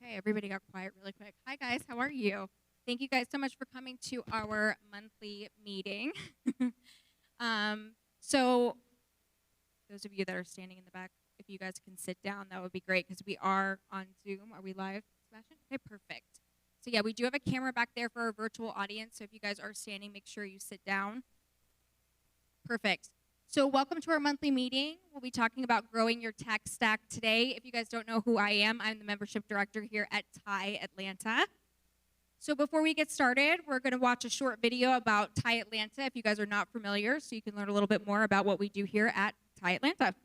Okay, everybody got quiet really quick. Hi, guys. How are you? Thank you guys so much for coming to our monthly meeting. So, those of you that are standing in the back, if you guys can sit down, that would be great because we are on Zoom. Are we live, Sebastian? Okay, perfect. So, yeah, we do have a camera back there for our virtual audience. So, if you guys are standing, make sure you sit down. Perfect. So welcome to our monthly meeting. We'll be talking about growing your tech stack today. If you guys don't know who I am, I'm the membership director here at TIE Atlanta. So before we get started, we're going to watch a short video about TIE Atlanta if you guys are not familiar, so you can learn a little bit more about what we do here at TIE Atlanta.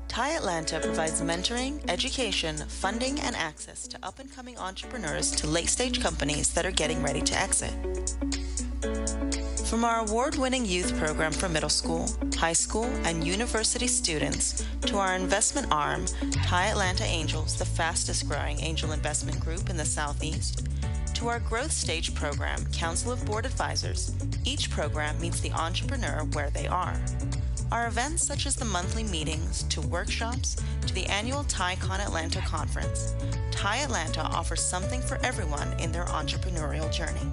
TIE Atlanta provides mentoring, education, funding, and access to up-and-coming entrepreneurs to late-stage companies that are getting ready to exit. From our award-winning youth program for middle school, high school, and university students to our investment arm, TIE Atlanta Angels, the fastest-growing angel investment group in the Southeast, to our growth stage program, Council of Board Advisors, each program meets the entrepreneur where they are. Our events such as the monthly meetings, to workshops, to the annual TIECon Atlanta conference, TIE Atlanta offers something for everyone in their entrepreneurial journey.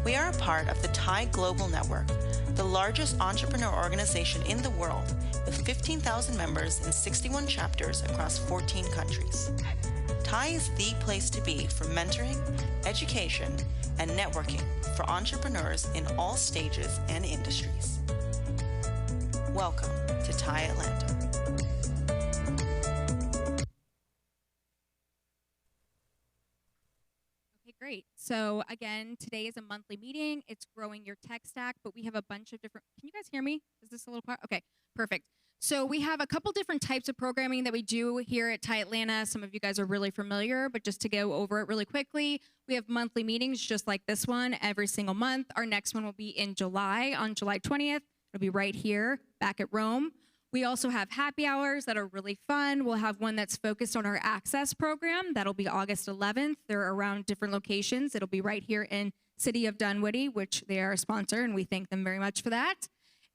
We are a part of the TIE Global Network, the largest entrepreneur organization in the world, with 15,000 members in 61 chapters across 14 countries. TIE is the place to be for mentoring, education, and networking for entrepreneurs in all stages and industries. Welcome to TIE Atlanta. Okay, great. So again, today is a monthly meeting. It's growing your tech stack, but we have a bunch of different, can you guys hear me? Is this a little quiet? Okay, perfect. So we have a couple different types of programming that we do here at TIE Atlanta. Some of you guys are really familiar, but just to go over it really quickly, we have monthly meetings just like this one every single month. Our next one will be in July, on July 20th. It'll be right here, back at Rome. We also have happy hours that are really fun. We'll have one that's focused on our Access program. That'll be August 11th. They're around different locations. It'll be right here in City of Dunwoody, which they are a sponsor, and we thank them very much for that.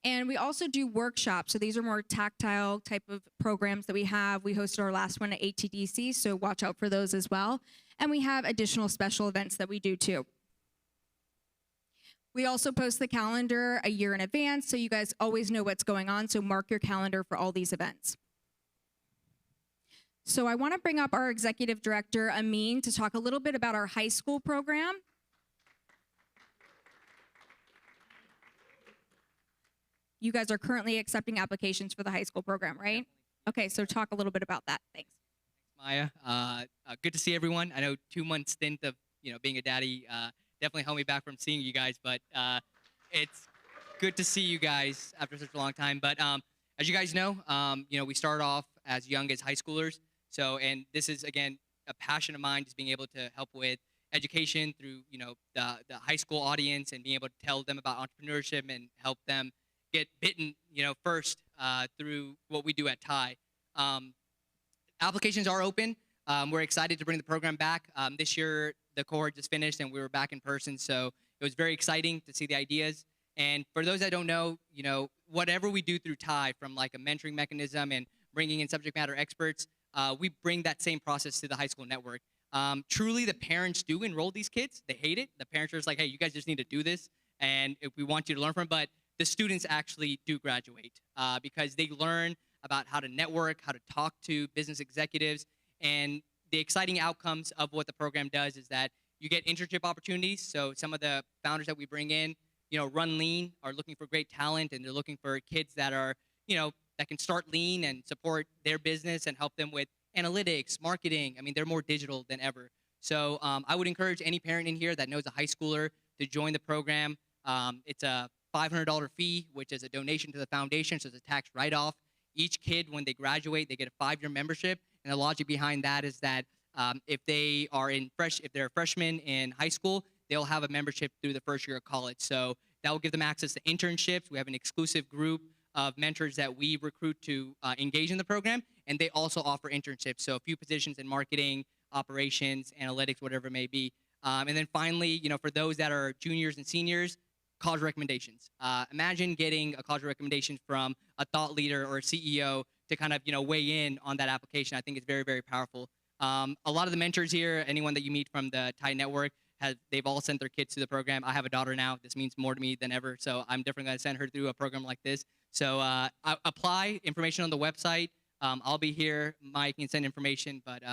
And we also do workshops. So these are more tactile type of programs that we have. We hosted our last one at ATDC, so watch out for those as well. And we have additional special events that we do too. We also post the calendar a year in advance, so you guys always know what's going on, so mark your calendar for all these events. So I want to bring up our executive director, Amin, to talk a little bit about our high school program. You guys are currently accepting applications for the high school program, right? Okay, so talk a little bit about that. Thanks. Maya, good to see everyone. I know 2 months stint of being a daddy definitely held me back from seeing you guys, but it's good to see you guys after such a long time. But as you guys know, we started off as young as high schoolers. So, and this is again a passion of mine, just being able to help with education through the high school audience and being able to tell them about entrepreneurship and help them get bitten first through what we do at TIE. Applications are open. We're excited to bring the program back. This year, the cohort just finished and we were back in person, so it was very exciting to see the ideas. And for those that don't know, whatever we do through TIE, from like a mentoring mechanism and bringing in subject matter experts, we bring that same process to the high school network. Truly, the parents do enroll these kids. They hate it. The parents are just like, hey, you guys just need to do this, and if we want you to learn from it. But the students actually do graduate because they learn about how to network, how to talk to business executives, and the exciting outcomes of what the program does is that you get internship opportunities. So some of the founders that we bring in, run lean, are looking for great talent, and they're looking for kids that are, that can start lean and support their business and help them with analytics, marketing. I mean, they're more digital than ever. So I would encourage any parent in here that knows a high schooler to join the program. It's a $500 fee, which is a donation to the foundation, so it's a tax write-off. Each kid, when they graduate, they get a 5-year membership. And the logic behind that is that if they're freshmen in high school, they'll have a membership through the first year of college. So that will give them access to internships. We have an exclusive group of mentors that we recruit to engage in the program, and they also offer internships. So a few positions in marketing, operations, analytics, whatever it may be. And then finally, for those that are juniors and seniors, college recommendations. Imagine getting a college recommendation from a thought leader or a CEO to kind of weigh in on that application. I think it's very, very powerful. A lot of the mentors here, anyone that you meet from the TIE Network, they've all sent their kids to the program. I have a daughter now. This means more to me than ever. So I'm definitely going to send her through a program like this. So apply, information on the website. I'll be here. Mike can send information. But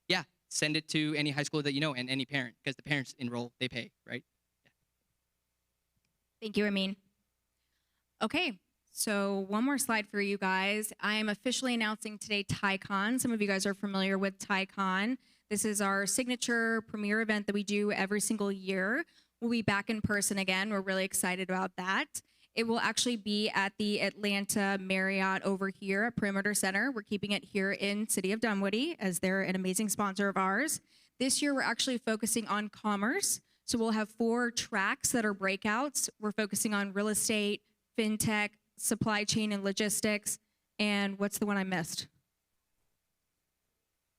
yeah, send it to any high school that you know and any parent, because the parents enroll, they pay, right? Yeah. Thank you, Amin. Okay, so one more slide for you guys. I am officially announcing today TICON. Some of you guys are familiar with TICON. This is our signature premier event that we do every single year. We'll be back in person again. We're really excited about that. It will actually be at the Atlanta Marriott over here at Perimeter Center. We're keeping it here in City of Dunwoody as they're an amazing sponsor of ours. This year, we're actually focusing on commerce. So we'll have 4 tracks that are breakouts. We're focusing on real estate, fintech, supply chain and logistics, and what's the one I missed?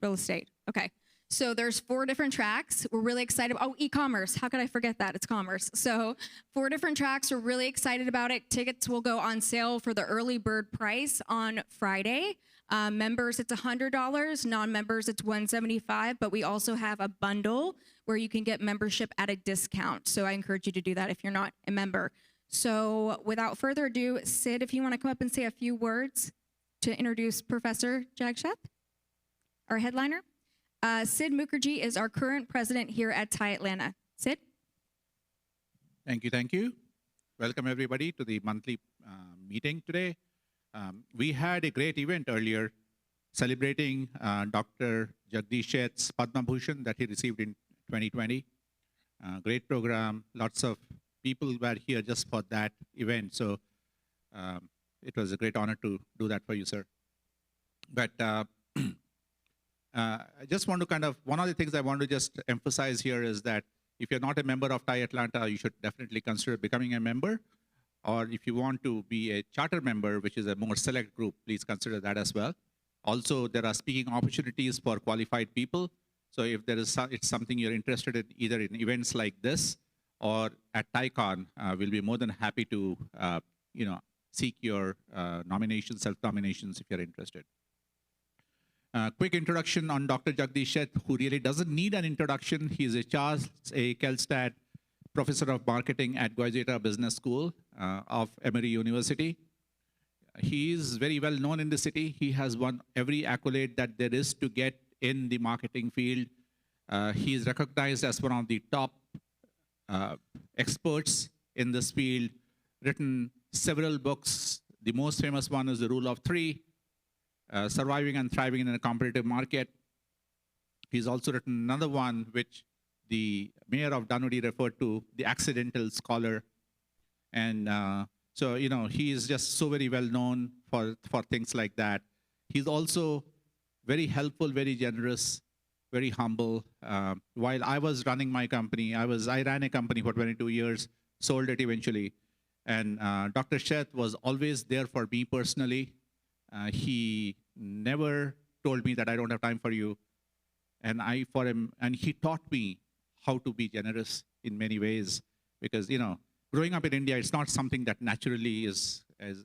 Real estate. Okay. So there's 4 different tracks. We're really excited. Oh, e-commerce. How could I forget that? It's commerce. So 4 different tracks. We're really excited about it. Tickets will go on sale for the early bird price on Friday. Members, it's $100. Non-members, it's $175. But we also have a bundle where you can get membership at a discount. So I encourage you to do that if you're not a member. So without further ado, Sid, if you want to come up and say a few words to introduce Professor Jagsheth, our headliner. Sid Mukherjee is our current president here at TIE Atlanta. Sid? Thank you, thank you. Welcome everybody to the monthly meeting today. We had a great event earlier celebrating Dr. Jagdish Sheth's Padma Bhushan that he received in 2020. Great program, lots of people were here just for that event. So it was a great honor to do that for you, sir. But I just want to one of the things I want to just emphasize here is that if you're not a member of TIE Atlanta, you should definitely consider becoming a member. Or if you want to be a charter member, which is a more select group, please consider that as well. Also, there are speaking opportunities for qualified people. So if there is it's something you're interested in, either in events like this or at TICON, we'll be more than happy to seek your nominations, self-nominations if you're interested. Quick introduction on Dr. Jagdish Sheth, who really doesn't need an introduction. He's a Charles A. Kelstad Professor of Marketing at Goizueta Business School of Emory University. He is very well known in the city. He has won every accolade that there is to get in the marketing field. He is recognized as one of the top experts in this field, written several books. The most famous one is The Rule of Three, Surviving and Thriving in a Competitive Market. He's also written another one, which the mayor of Dunwoody referred to, The Accidental Scholar. And so, he is just so very well known for things like that. He's also very helpful, very generous, very humble. While I was running my company, I ran a company for 22 years, sold it eventually. And Dr. Sheth was always there for me personally. He never told me that I don't have time for you. And he taught me how to be generous in many ways. Because, growing up in India, it's not something that naturally is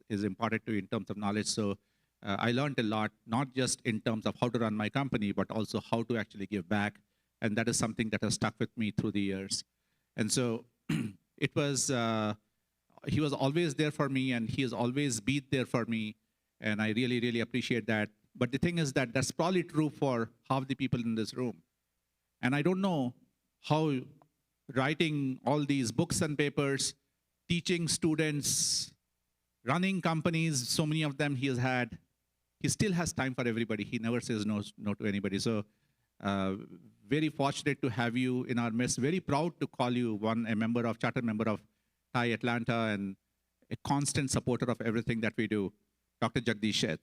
imparted to you in terms of knowledge. So I learned a lot, not just in terms of how to run my company, but also how to actually give back. And that is something that has stuck with me through the years. And so it was, he was always there for me, and he has always been there for me. And I really, really appreciate that. But the thing is that that's probably true for half the people in this room. And I don't know how writing all these books and papers, teaching students, running companies, so many of them he has had, he still has time for everybody. He never says no to anybody. So very fortunate to have you in our midst. Very proud to call you a charter member of TIE Atlanta, and a constant supporter of everything that we do. Dr. Jagdish Sheth.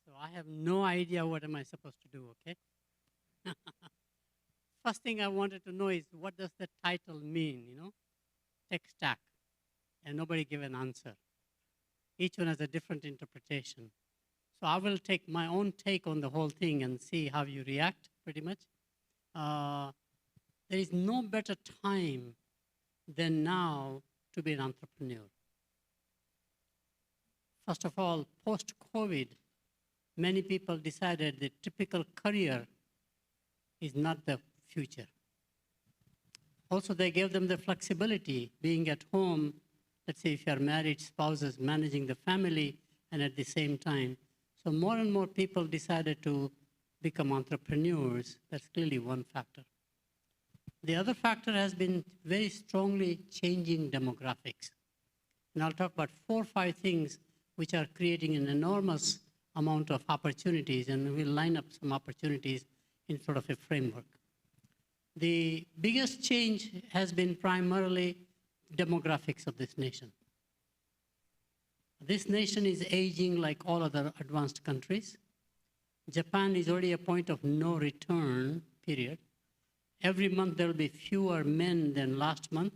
So I have no idea what am I supposed to do, okay? First thing I wanted to know is, what does the title mean, Tech stack. And nobody gave an answer. Each one has a different interpretation. So I will take my own take on the whole thing and see how you react, pretty much. There is no better time than now to be an entrepreneur. First of all, post-COVID, many people decided the typical career is not the future. Also, they gave them the flexibility, being at home, let's say if you are married spouses, managing the family, and at the same time. So more and more people decided to become entrepreneurs. That's clearly one factor. The other factor has been very strongly changing demographics. And I'll talk about 4 or 5 things which are creating an enormous amount of opportunities, and we'll line up some opportunities in sort of a framework. The biggest change has been primarily demographics of this nation. This nation is aging like all other advanced countries. Japan is already a point of no return, period. Every month there will be fewer men than last month,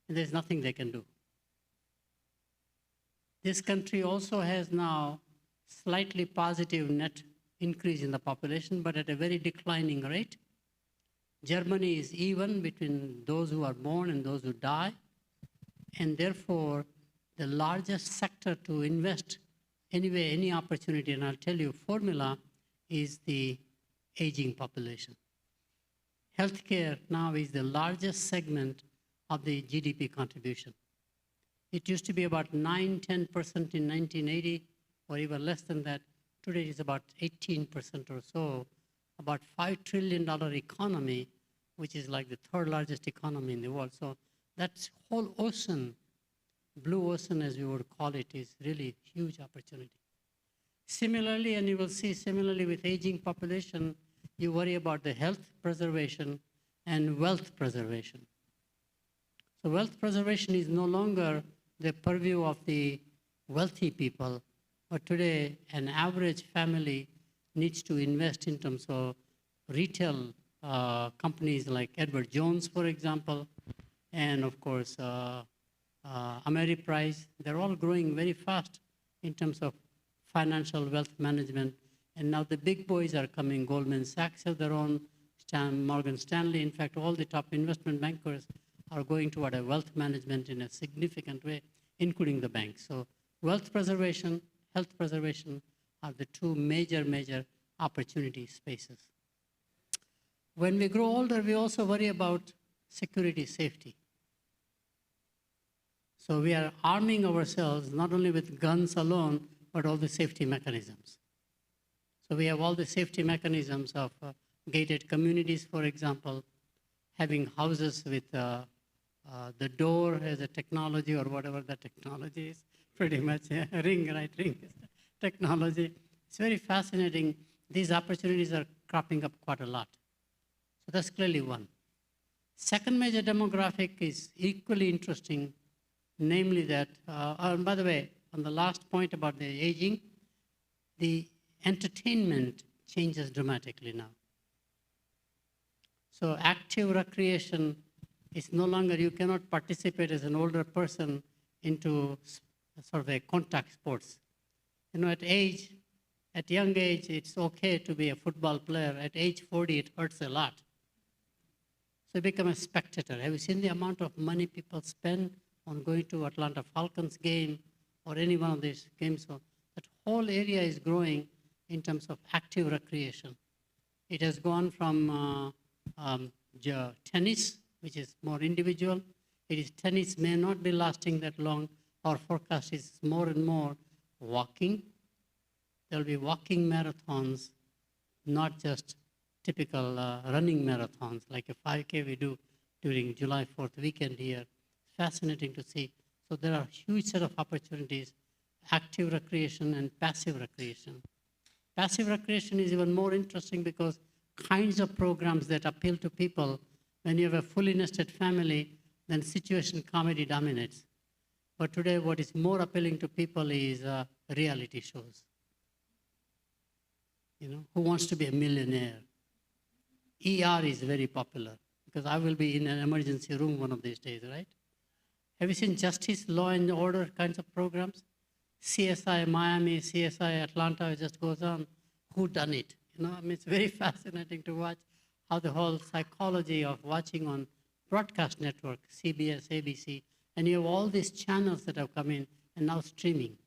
and there's nothing they can do. This country also has now slightly positive net increase in the population, but at a very declining rate. Germany is even between those who are born and those who die, and therefore the largest sector to invest anyway, any opportunity, and I'll tell you, formula is the aging population. Healthcare now is the largest segment of the GDP contribution. It used to be about 9-10% in 1980, or even less than that. Today it's about 18% or so, about $5 trillion economy, which is like the 3rd largest economy in the world. So that whole ocean, blue ocean as we would call it, is really a huge opportunity. Similarly, and you will see similarly with aging population, you worry about the health preservation and wealth preservation. So wealth preservation is no longer the purview of the wealthy people, but today an average family needs to invest in terms of retail companies like Edward Jones, for example, and of course Ameriprise. They're all growing very fast in terms of financial wealth management. And now the big boys are coming. Goldman Sachs have their own, Morgan Stanley. In fact, all the top investment bankers are going toward a wealth management in a significant way, including the banks. So wealth preservation, health preservation are the 2 major opportunity spaces. When we grow older, we also worry about security, safety. So we are arming ourselves not only with guns alone, but all the safety mechanisms. So we have all the safety mechanisms of gated communities, for example, having houses with the door as a technology or whatever the technology is, pretty much, yeah, ring technology. It's very fascinating. These opportunities are cropping up quite a lot. So that's clearly one. Second major demographic is equally interesting, namely that, and by the way, on the last point about the aging, the entertainment changes dramatically now. So active recreation is no longer, you cannot participate as an older person into sort of a contact sports. You know, at young age, it's okay to be a football player. At age 40, it hurts a lot. So you become a spectator. Have you seen the amount of money people spend on going to Atlanta Falcons game or any one of these games? So that whole area is growing in terms of active recreation. It has gone from tennis, which is more individual. Tennis may not be lasting that long. Our forecast is more and more walking. There'll be walking marathons, not just typical running marathons, like a 5K we do during July 4th weekend here. Fascinating to see. So there are a huge set of opportunities, active recreation and passive recreation. Passive recreation is even more interesting because kinds of programs that appeal to people, when you have a fully nested family, then situation comedy dominates. But today what is more appealing to people is reality shows. You know, Who Wants to Be a Millionaire? ER is very popular because I will be in an emergency room one of these days, right? Have you seen Justice, Law and Order kinds of programs? CSI Miami, CSI Atlanta, it just goes on. Who done it? You know, I mean, it's very fascinating to watch how the whole psychology of watching on broadcast network, CBS, ABC, and you have all these channels that have come in and now streaming.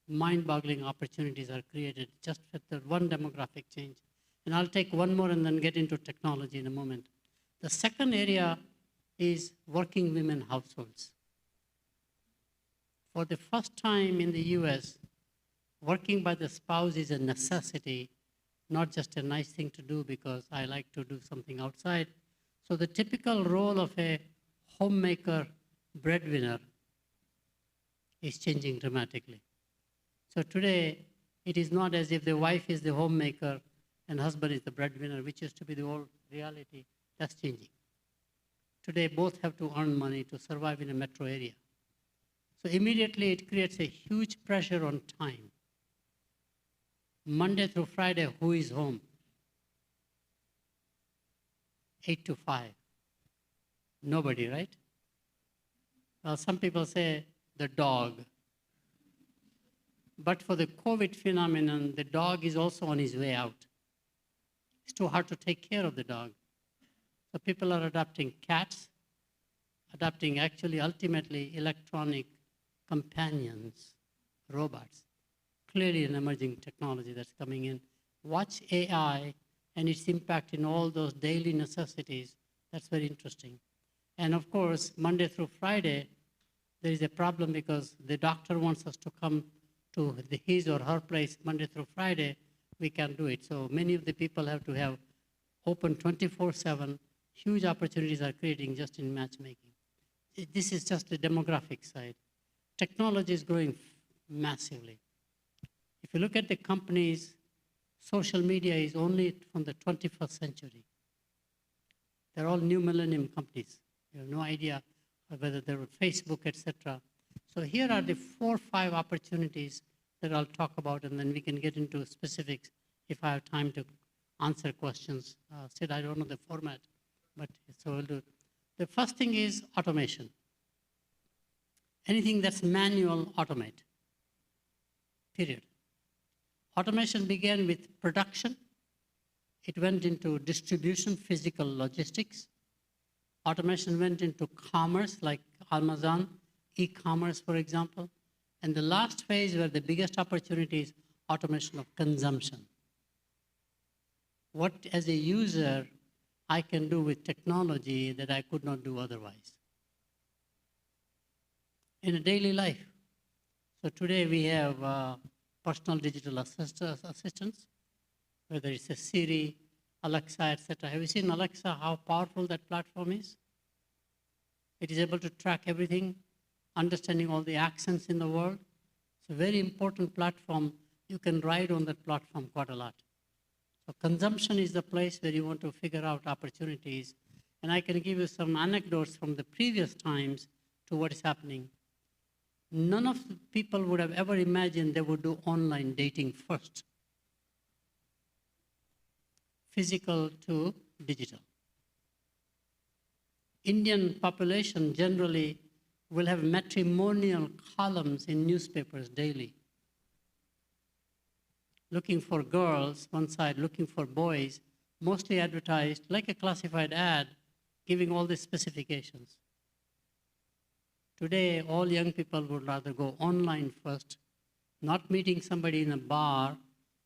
Mind-boggling opportunities are created just with the one demographic change. And I'll take one more and then get into technology in a moment. The second area is working women households. For the first time in the US, working by the spouse is a necessity, not just a nice thing to do because I like to do something outside. So the typical role of a homemaker breadwinner is changing dramatically. So today, it is not as if the wife is the homemaker and husband is the breadwinner, which used to be the old reality. That's changing. Today, both have to earn money to survive in a metro area. So immediately, it creates a huge pressure on time. Monday through Friday, who is home? 8 to 5. Nobody, right? Well, some people say the dog. But for the COVID phenomenon, the dog is also on his way out. It's too hard to take care of the dog. So people are adopting cats, adopting actually ultimately electronic companions, robots. Clearly an emerging technology that's coming in. Watch AI and its impact in all those daily necessities. That's very interesting. And of course, Monday through Friday, there is a problem because the doctor wants us to come to his or her place Monday through Friday. We can't do it. So many of the people have to have open 24/7. Huge opportunities are creating just in matchmaking. This is just the demographic side. Technology is growing massively. If you look at the companies, social media is only from the 21st century. They're all new millennium companies. You have no idea whether they're Facebook, etc. So here are the 4 or 5 opportunities that I'll talk about, and then we can get into specifics if I have time to answer questions. Sid, I don't know the format, but so we'll do. The first thing is automation. Anything that's manual, automate, period. Automation began with production. It went into distribution, physical logistics. Automation went into commerce, like Amazon, e-commerce, for example. And the last phase where the biggest opportunity is automation of consumption. What, as a user, I can do with technology that I could not do otherwise in a daily life. So today we have personal digital assistants, whether it's a Siri, Alexa, etc. Have you seen Alexa, how powerful that platform is? It is able to track everything, understanding all the accents in the world. It's a very important platform. You can ride on that platform quite a lot. So consumption is the place where you want to figure out opportunities. And I can give you some anecdotes from the previous times to what is happening. None of the people would have ever imagined they would do online dating first. Physical to digital. Indian population generally will have matrimonial columns in newspapers daily. Looking for girls, one side, looking for boys, mostly advertised like a classified ad, giving all the specifications. Today, all young people would rather go online first, not meeting somebody in a bar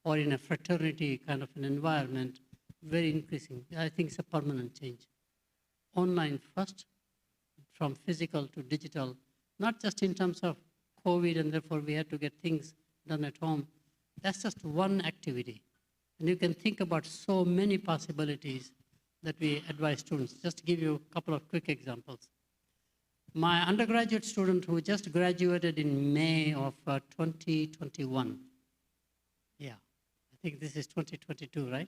or in a fraternity kind of an environment, very increasing. I think it's a permanent change. Online first, from physical to digital, not just in terms of COVID and therefore we had to get things done at home. That's just one activity. And you can think about so many possibilities that we advise students. Just to give you a couple of quick examples. My undergraduate student who just graduated in May of 2021. Yeah, I think this is 2022, right?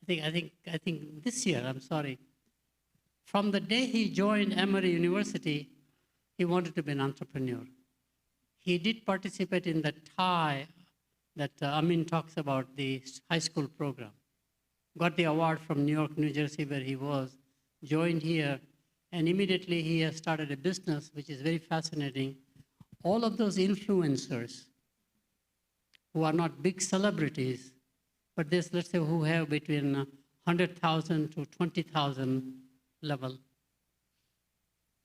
I think this year, I'm sorry. From the day he joined Emory University, he wanted to be an entrepreneur. He did participate in the TIE that Amin talks about, the high school program. Got the award from New York, New Jersey, where he was, joined here, and immediately he has started a business, which is very fascinating, All of those influencers who are not big celebrities, but this, let's say, who have between 100,000 to 20,000 level,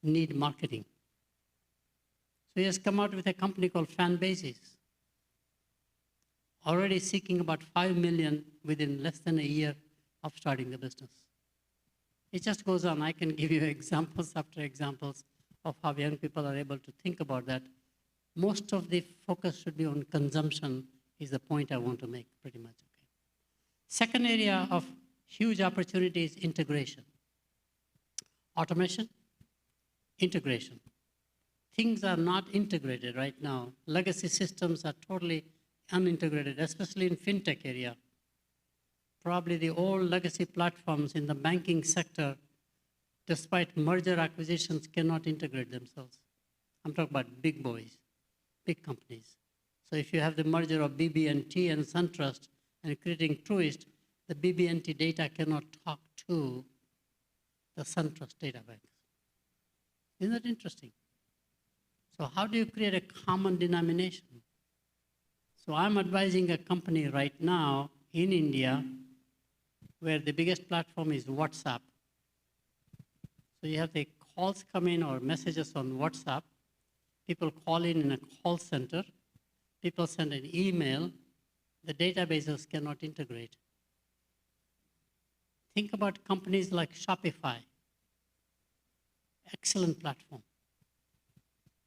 need marketing. So he has come out with a company called Fanbases, already seeking about 5 million within less than a year of starting the business. It just goes on. I can give you examples after examples of how young people are able to think about that. Most of the focus should be on consumption, is the point I want to make pretty much. Okay. Second area of huge opportunity is integration. Automation, integration. Things are not integrated right now. Legacy systems are totally unintegrated, especially in fintech area. Probably the old legacy platforms in the banking sector, despite merger acquisitions, cannot integrate themselves. I'm talking about big boys, big companies. So if you have the merger of BB&T and SunTrust and creating Truist, the BB&T data cannot talk to the SunTrust database. Isn't that interesting? So how do you create a common denomination? So I'm advising a company right now in India where the biggest platform is WhatsApp. So you have the calls come in or messages on WhatsApp. People call in a call center. People send an email. The databases cannot integrate. Think about companies like Shopify. Excellent platform.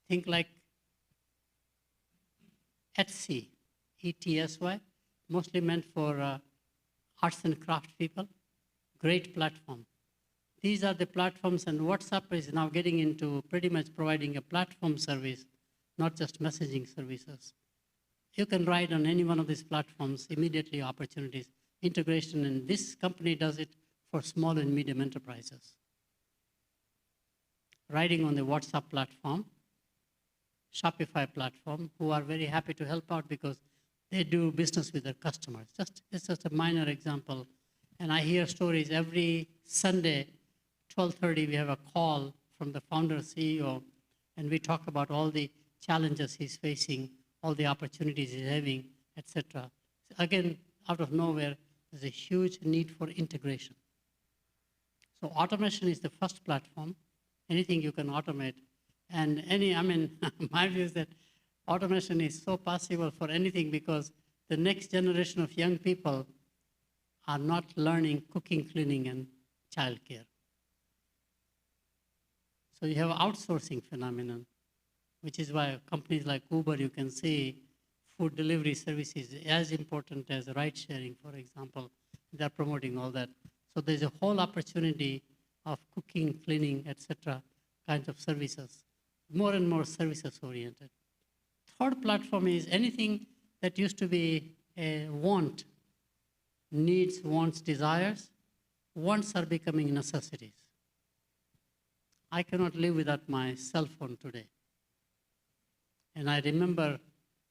Think like Etsy, ETSY, mostly meant for arts and craft people. Great platform. These are the platforms, and WhatsApp is now getting into pretty much providing a platform service, not just messaging services. You can write on any one of these platforms, immediately opportunities, integration, and this company does it for small and medium enterprises. Writing on the WhatsApp platform, Shopify platform, who are very happy to help out because they do business with their customers. It's just a minor example. And I hear stories every Sunday, 12:30, we have a call from the founder CEO, and we talk about all the challenges he's facing, all the opportunities he's having, etc. Again, out of nowhere, there's a huge need for integration. So automation is the first platform. Anything you can automate. And my view is that automation is so possible for anything because the next generation of young people are not learning cooking, cleaning, and childcare. So you have outsourcing phenomenon, which is why companies like Uber, you can see food delivery services as important as ride sharing, for example. They're promoting all that. So there's a whole opportunity of cooking, cleaning, etc. kinds of services, more and more services oriented. Third platform is anything that used to be a want, needs, wants, desires. Wants are becoming necessities. I cannot live without my cell phone today. And I remember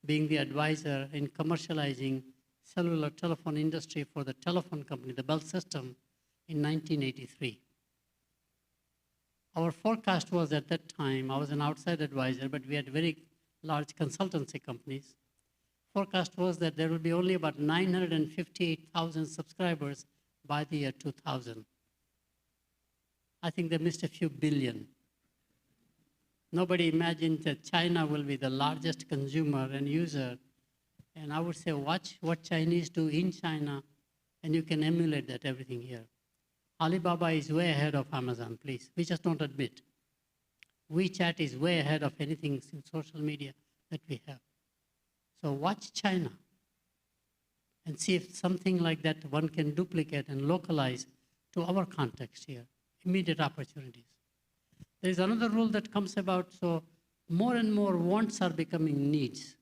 being the advisor in commercializing cellular telephone industry for the telephone company, the Bell System, in 1983. Our forecast was at that time, I was an outside advisor, but we had very large consultancy companies. Forecast was that there would be only about 958,000 subscribers by the year 2000. I think they missed a few billion. Nobody imagined that China will be the largest consumer and user. And I would say, watch what Chinese do in China, and you can emulate that everything here. Alibaba is way ahead of Amazon, please. We just don't admit. WeChat is way ahead of anything in social media that we have. So watch China and see if something like that one can duplicate and localize to our context here. Immediate opportunities. There is another rule that comes about, so more and more wants are becoming needs.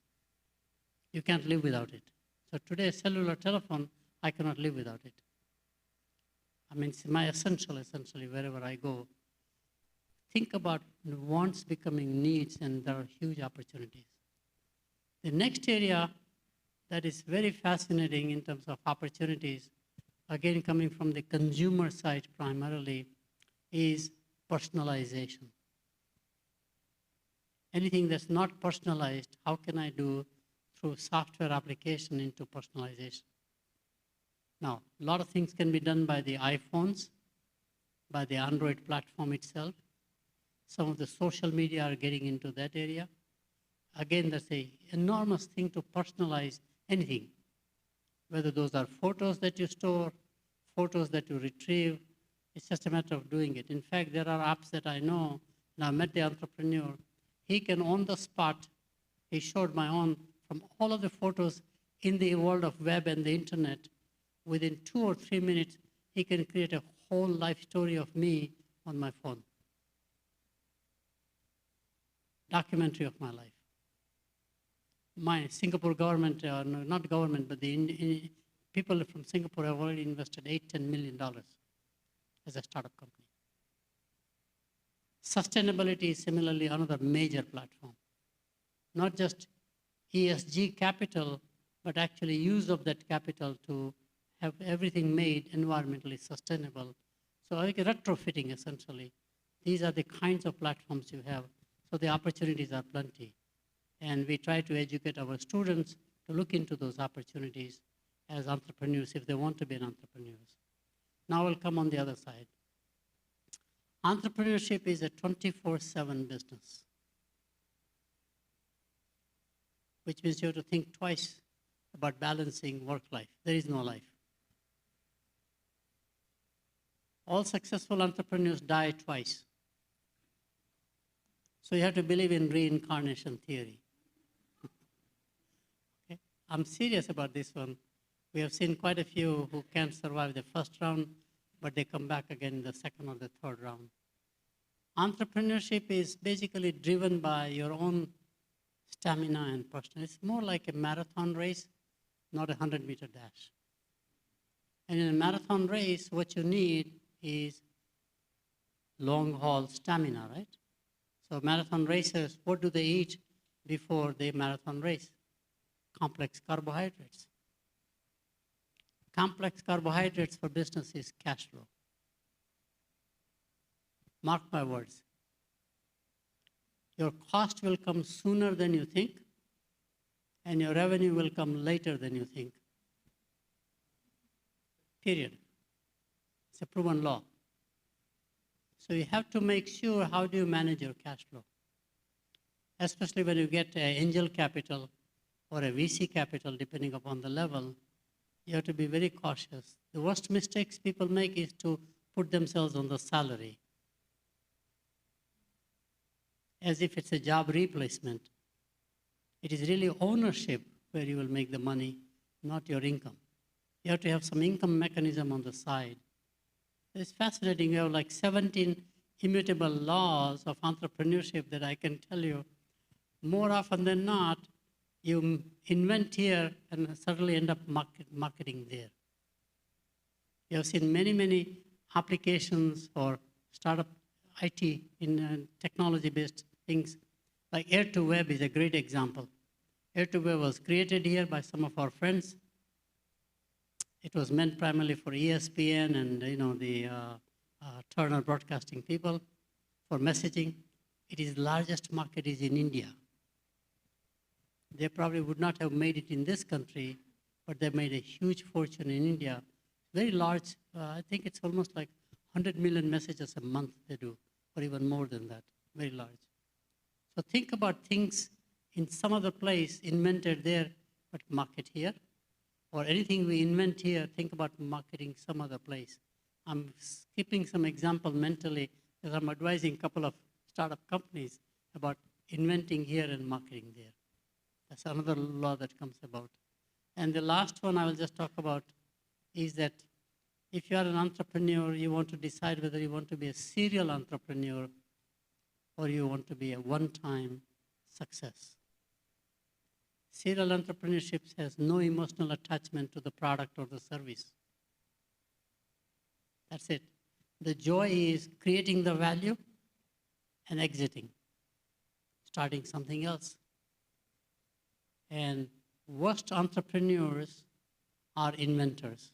You can't live without it. So today, cellular telephone, I cannot live without it. I mean, it's my essential, essentially, wherever I go. Think about wants becoming needs, and there are huge opportunities. The next area that is very fascinating in terms of opportunities, again coming from the consumer side primarily, is personalization. Anything that's not personalized, how can I do through software application into personalization? Now, a lot of things can be done by the iPhones, by the Android platform itself. Some of the social media are getting into that area. Again, that's an enormous thing to personalize anything, whether those are photos that you store, photos that you retrieve. It's just a matter of doing it. In fact, there are apps that I know, and I met the entrepreneur. He can, on the spot, he showed my own, from all of the photos in the world of web and the internet, within 2 or 3 minutes, he can create a whole life story of me on my phone. Documentary of my life. My Singapore government, not government, but the people from Singapore have already invested $8-10 million as a startup company. Sustainability is similarly another major platform. Not just ESG capital, but actually use of that capital to have everything made environmentally sustainable. So like retrofitting, essentially. These are the kinds of platforms you have. So the opportunities are plenty. And we try to educate our students to look into those opportunities as entrepreneurs if they want to be an entrepreneur. Now I'll come on the other side. Entrepreneurship is a 24/7 business, which means you have to think twice about balancing work-life. There is no life. All successful entrepreneurs die twice. So you have to believe in reincarnation theory. Okay? I'm serious about this one. We have seen quite a few who can't survive the first round, but they come back again in the second or the third round. Entrepreneurship is basically driven by your own stamina and personal. It's more like a marathon race, not a 100-meter dash. And in a marathon race, what you need is long-haul stamina, right? So marathon racers, what do they eat before the marathon race? Complex carbohydrates. Complex carbohydrates for business is cash flow. Mark my words. Your cost will come sooner than you think, and your revenue will come later than you think. Period. It's a proven law. So you have to make sure how do you manage your cash flow. Especially when you get angel capital or a VC capital, depending upon the level, you have to be very cautious. The worst mistakes people make is to put themselves on the salary, as if it's a job replacement. It is really ownership where you will make the money, not your income. You have to have some income mechanism on the side. It's fascinating. You have like 17 immutable laws of entrepreneurship that I can tell you. More often than not, you invent here and suddenly end up marketing there. You have seen many, many applications for startup IT in technology-based things. Like Air2Web is a great example. Air2Web was created here by some of our friends. It was meant primarily for ESPN and the Turner Broadcasting people for messaging. It is the largest market is in India. They probably would not have made it in this country, but they made a huge fortune in India. Very large, I think it's almost like 100 million messages a month they do, or even more than that, very large. So think about things in some other place invented there, but market here. Or anything we invent here, think about marketing some other place. I'm skipping some example mentally because I'm advising a couple of startup companies about inventing here and marketing there. That's another law that comes about. And the last one I will just talk about is that if you are an entrepreneur, you want to decide whether you want to be a serial entrepreneur or you want to be a one-time success. Serial entrepreneurship has no emotional attachment to the product or the service. That's it. The joy is creating the value and exiting, starting something else. And worst entrepreneurs are inventors.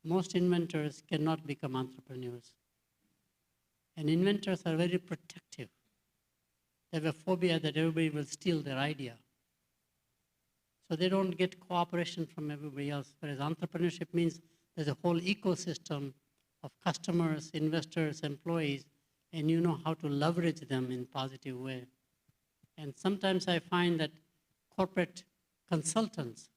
Most inventors cannot become entrepreneurs. And inventors are very protective. They have a phobia that everybody will steal their idea. So they don't get cooperation from everybody else. Whereas entrepreneurship means there's a whole ecosystem of customers, investors, employees, and you know how to leverage them in a positive way. And sometimes I find that corporate consultants,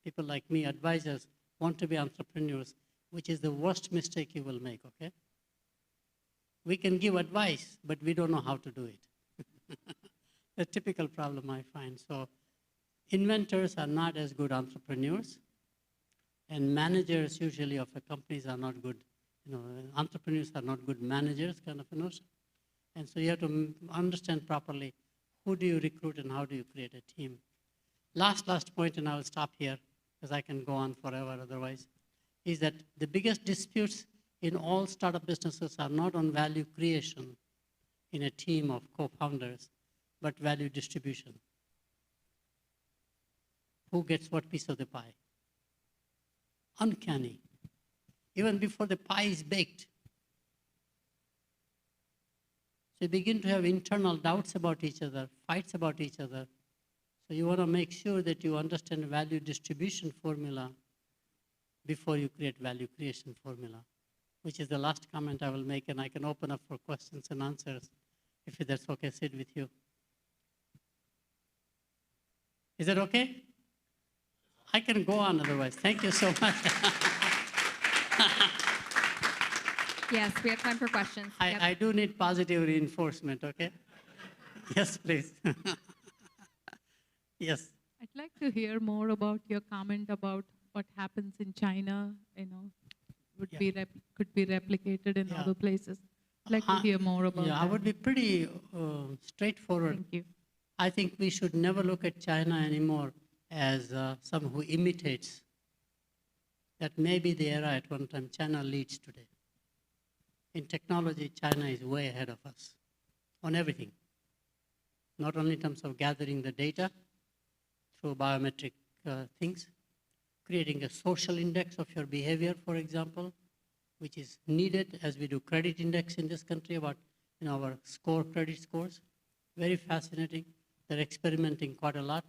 people like me, advisors, want to be entrepreneurs, which is the worst mistake you will make, okay? We can give advice, but we don't know how to do it. A typical problem I find. So inventors are not as good entrepreneurs, and managers usually of a companies are not good. Entrepreneurs are not good managers, kind of a notion. And so you have to understand properly who do you recruit and how do you create a team. Last point, and I will stop here because I can go on forever otherwise, is that the biggest disputes in all startup businesses are not on value creation in a team of co-founders, but value distribution. Who gets what piece of the pie? Uncanny. Even before the pie is baked. So you begin to have internal doubts about each other, fights about each other. So you want to make sure that you understand value distribution formula before you create value creation formula, which is the last comment I will make, and I can open up for questions and answers if that's okay, Sid, with you. Is that okay? I can go on otherwise. Thank you so much. Yes, we have time for questions. Yep. I do need positive reinforcement, okay? Yes, please. Yes. I'd like to hear more about your comment about what happens in China, could be replicated in Yeah. other places. I'd like to hear more about that. I would be pretty straightforward. Thank you. I think we should never look at China anymore as someone who imitates. That may be the era at one time China leads today. In technology, China is way ahead of us on everything. Not only in terms of gathering the data through biometric things, creating a social index of your behavior, for example, which is needed as we do credit index in this country about our credit scores. Very fascinating. They're experimenting quite a lot.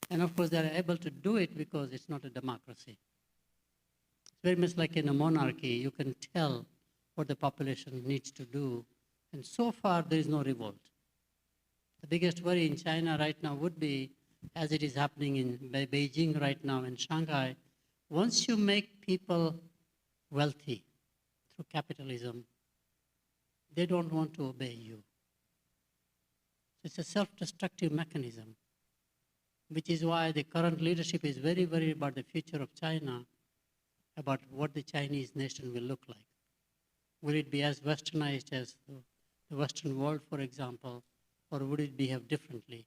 And of course, they're able to do it because it's not a democracy. It's very much like in a monarchy. You can tell what the population needs to do. And so far, there is no revolt. The biggest worry in China right now would be, as it is happening in Beijing right now and Shanghai, once you make people wealthy through capitalism, they don't want to obey you. It's a self-destructive mechanism, which is why the current leadership is very worried about the future of China, about what the Chinese nation will look like. Will it be as westernized as the Western world, for example, or would it behave differently?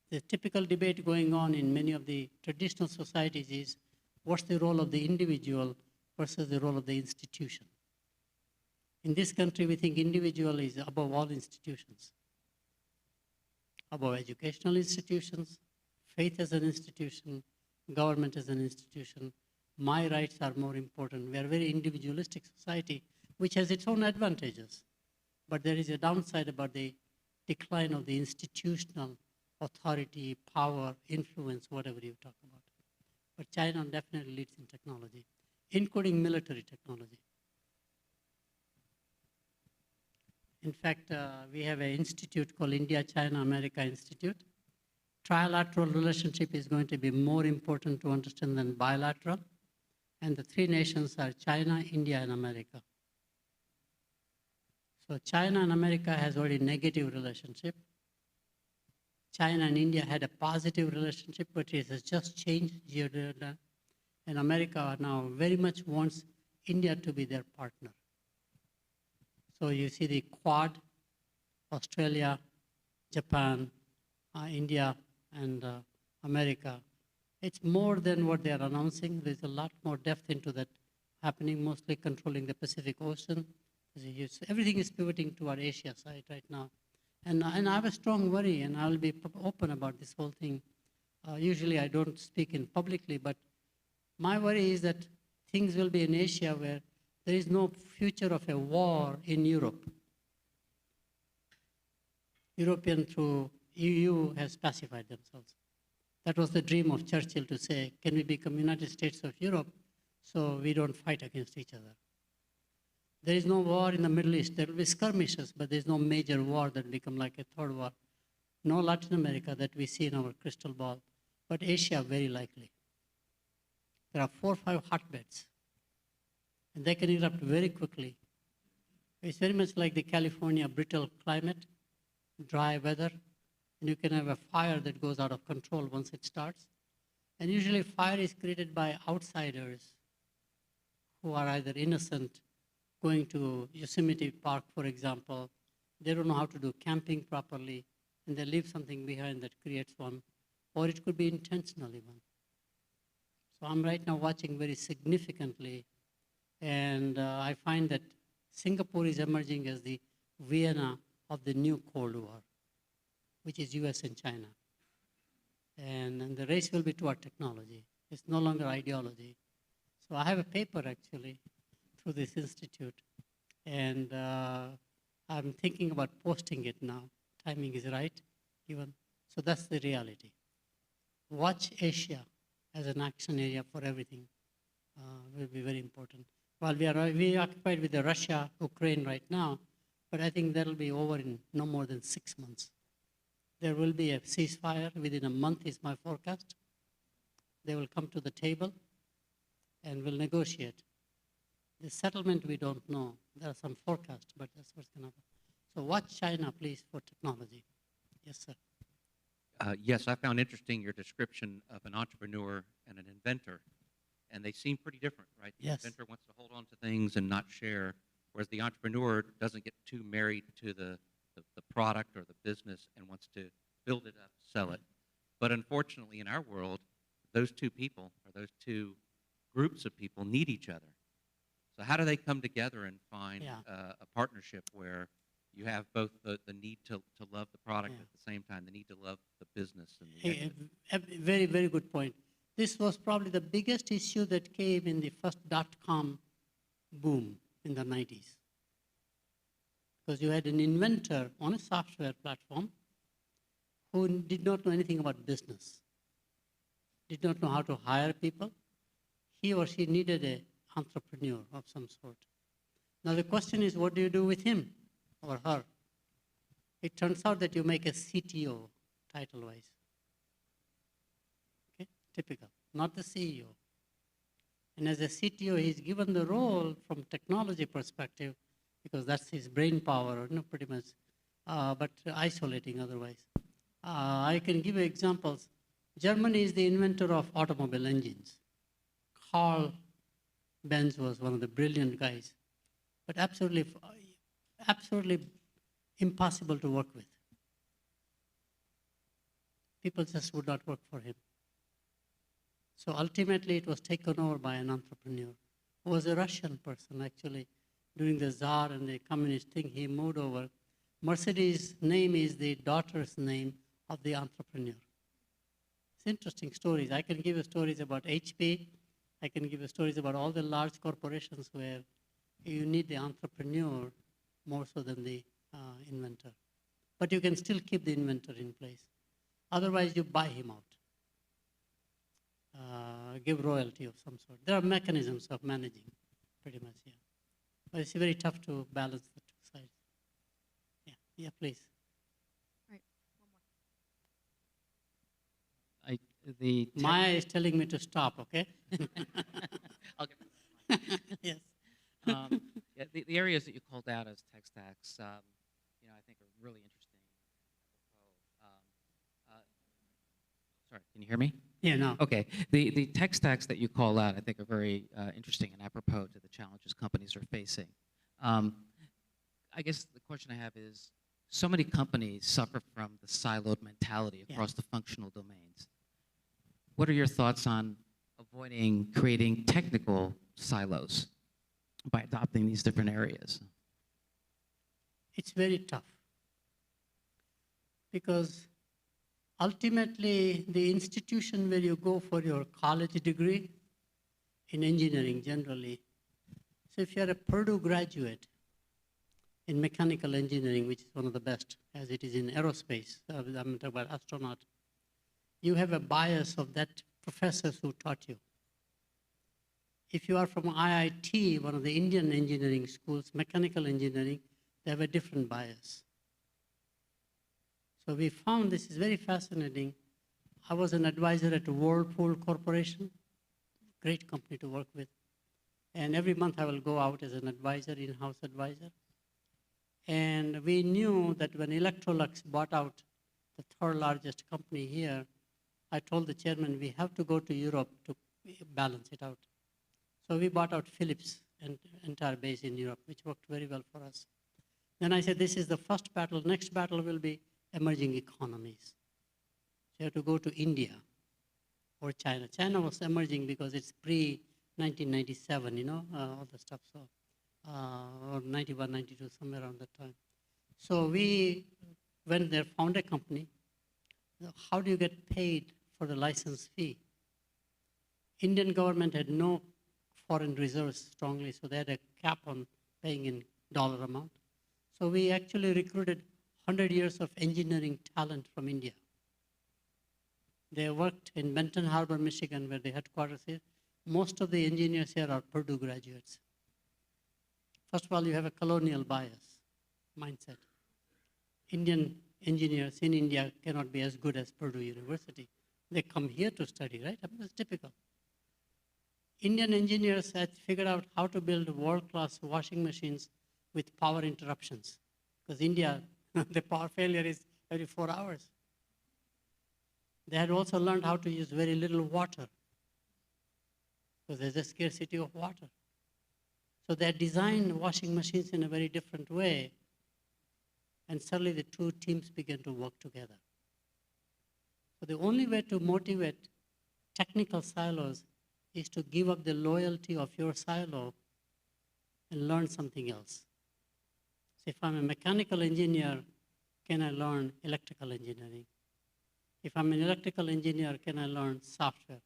The typical debate going on in many of the traditional societies is, what's the role of the individual versus the role of the institution? In this country, we think individual is above all institutions, above educational institutions, faith as an institution, government as an institution. My rights are more important. We are a very individualistic society, which has its own advantages. But there is a downside about the decline of the institutional authority, power, influence, whatever you talk about. But China definitely leads in technology, including military technology. In fact, we have an institute called India-China-America Institute. Trilateral relationship is going to be more important to understand than bilateral. And the three nations are China, India, and America. So China and America has already negative relationship. China and India had a positive relationship, but it has just changed. And America now very much wants India to be their partner. So you see the Quad, Australia, Japan, India, and America. It's more than what they are announcing. There's a lot more depth into that happening, mostly controlling the Pacific Ocean. Everything is pivoting toward Asia side right now. And I have a strong worry, and I'll be open about this whole thing. Usually I don't speak in publicly, but my worry is that things will be in Asia where there is no future of a war in Europe. European through EU has pacified themselves. That was the dream of Churchill to say, can we become United States of Europe so we don't fight against each other? There is no war in the Middle East. There will be skirmishes, but there's no major war that will become like a third war. No Latin America that we see in our crystal ball, but Asia very likely. There are 4 or 5 hotbeds, and they can erupt very quickly. It's very much like the California brittle climate, dry weather, and you can have a fire that goes out of control once it starts. And usually fire is created by outsiders who are either innocent, going to Yosemite Park, for example. They don't know how to do camping properly, and they leave something behind that creates one, or it could be intentional even. So I'm right now watching very significantly, and I find that Singapore is emerging as the Vienna of the new Cold War, which is US and China. And the race will be toward technology. It's no longer ideology. So I have a paper actually through this institute, and I'm thinking about posting it now. Timing is right, even. So that's the reality. Watch Asia as an action area for everything will be very important. While we are occupied with the Russia, Ukraine right now, but I think that'll be over in no more than 6 months. There will be a ceasefire within a month is my forecast. They will come to the table and will negotiate. The settlement we don't know. There are some forecasts, but that's what's going to happen. So watch China, please, for technology. Yes, sir. Yes, I found interesting your description of an entrepreneur and an inventor, and they seem pretty different, right? The Yes. inventor wants to hold on to things and not share, whereas the entrepreneur doesn't get too married to the product or the business and wants to build it up, sell it. But unfortunately, in our world, those two people, or those two groups of people, need each other. So how do they come together and find Yeah. a partnership where you have both the need to love the product Yeah. at the same time, the need to love the business and the A exit? very, very good point. This was probably the biggest issue that came in the first dot-com boom in the 90s. Because you had an inventor on a software platform who did not know anything about business, did not know how to hire people. He or she needed an entrepreneur of some sort. Now the question is, what do you do with him or her? It turns out that you make a CTO title-wise. Okay, typical, not the CEO. And as a CTO, he's given the role from technology perspective, because that's his brain power, pretty much, but isolating otherwise. I can give you examples. Germany is the inventor of automobile engines. Carl Benz was one of the brilliant guys, but absolutely impossible to work with. People just would not work for him. So ultimately, it was taken over by an entrepreneur who was a Russian person, actually. During the Tsar and the communist thing, he moved over. Mercedes' name is the daughter's name of the entrepreneur. It's interesting stories. I can give you stories about HP. I can give you stories about all the large corporations where you need the entrepreneur more so than the inventor. But you can still keep the inventor in place. Otherwise, you buy him out. Give royalty of some sort. There are mechanisms of managing, pretty much, yeah. But it's very tough to balance the two sides. Yeah, please. Maya is telling me to stop, okay? Okay. Yes. Yeah, the areas that you called out as tech stacks, I think are really interesting. Sorry, can you hear me? Yeah, no. Okay. The tech stacks that you call out, I think, are very interesting and apropos to the challenges companies are facing. I guess the question I have is, so many companies suffer from the siloed mentality across the functional domains. What are your thoughts on avoiding creating technical silos by adopting these different areas? It's very tough. Because ultimately, the institution where you go for your college degree, in engineering generally, so if you're a Purdue graduate in mechanical engineering, which is one of the best, as it is in aerospace. I'm talking about astronaut. You have a bias of that professors who taught you. If you are from IIT, one of the Indian engineering schools, mechanical engineering, they have a different bias. So we found this is very fascinating. I was an advisor at Whirlpool Corporation, great company to work with. And every month I will go out as an advisor, in-house advisor. And we knew that when Electrolux bought out the third largest company here, I told the chairman we have to go to Europe to balance it out. So we bought out Philips and entire base in Europe, which worked very well for us. Then I said, this is the first battle. Next battle will be emerging economies. So you have to go to India or China. China was emerging because it's pre-1997, you know, all the stuff. So, or 91, 92, somewhere around that time. So we went there, found a company. How do you get paid for the license fee? Indian government had no foreign reserves strongly, so they had a cap on paying in dollar amount. So we actually recruited 100 years of engineering talent from India. They worked in Benton Harbor, Michigan, where the headquarters is. Most of the engineers here are Purdue graduates. First of all, you have a colonial bias mindset. Indian engineers in India cannot be as good as Purdue University. They come here to study, right? I mean, it's typical. Indian engineers had figured out how to build world-class washing machines with power interruptions. Because India, the power failure is every 4 hours. They had also learned how to use very little water, because there's a scarcity of water. So they designed washing machines in a very different way, and suddenly the two teams began to work together. So the only way to motivate technical silos is to give up the loyalty of your silo and learn something else. So if I'm a mechanical engineer, can I learn electrical engineering? If I'm an electrical engineer, can I learn software?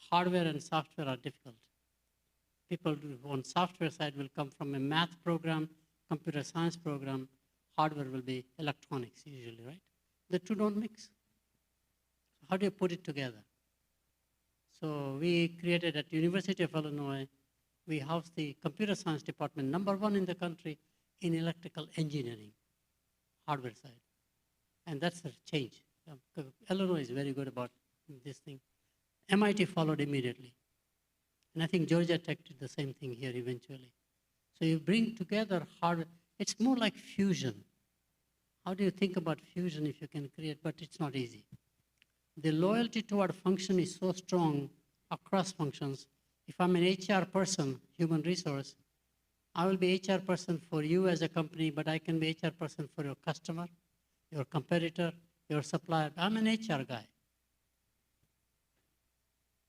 Hardware and software are difficult. People on software side will come from a math program, computer science program. Hardware will be electronics usually, right? The two don't mix. How do you put it together? So we created at University of Illinois, we housed the computer science department, #1 in the country in electrical engineering, hardware side. And that's a change. Illinois is very good about this thing. MIT followed immediately. And I think Georgia Tech did the same thing here eventually. So you bring together hardware. It's more like fusion. How do you think about fusion if you can create, but it's not easy. The loyalty toward function is so strong across functions. If I'm an HR person, human resource, I will be HR person for you as a company, but I can be HR person for your customer, your competitor, your supplier. I'm an HR guy.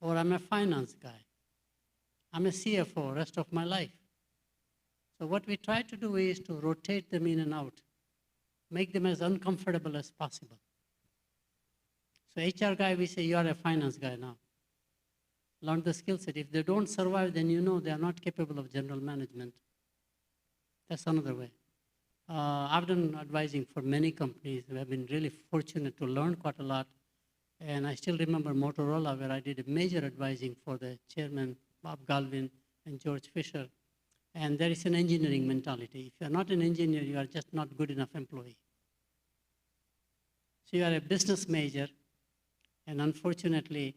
Or I'm a finance guy. I'm a CFO rest of my life. So what we try to do is to rotate them in and out, make them as uncomfortable as possible. So HR guy, we say, you are a finance guy now. Learn the skill set. If they don't survive, then you know they are not capable of general management. That's another way. I've done advising for many companies. We have been really fortunate to learn quite a lot. And I still remember Motorola, where I did a major advising for the chairman, Bob Galvin, and George Fisher. And there is an engineering mentality. If you're not an engineer, you are just not good enough employee. So you are a business major, and unfortunately,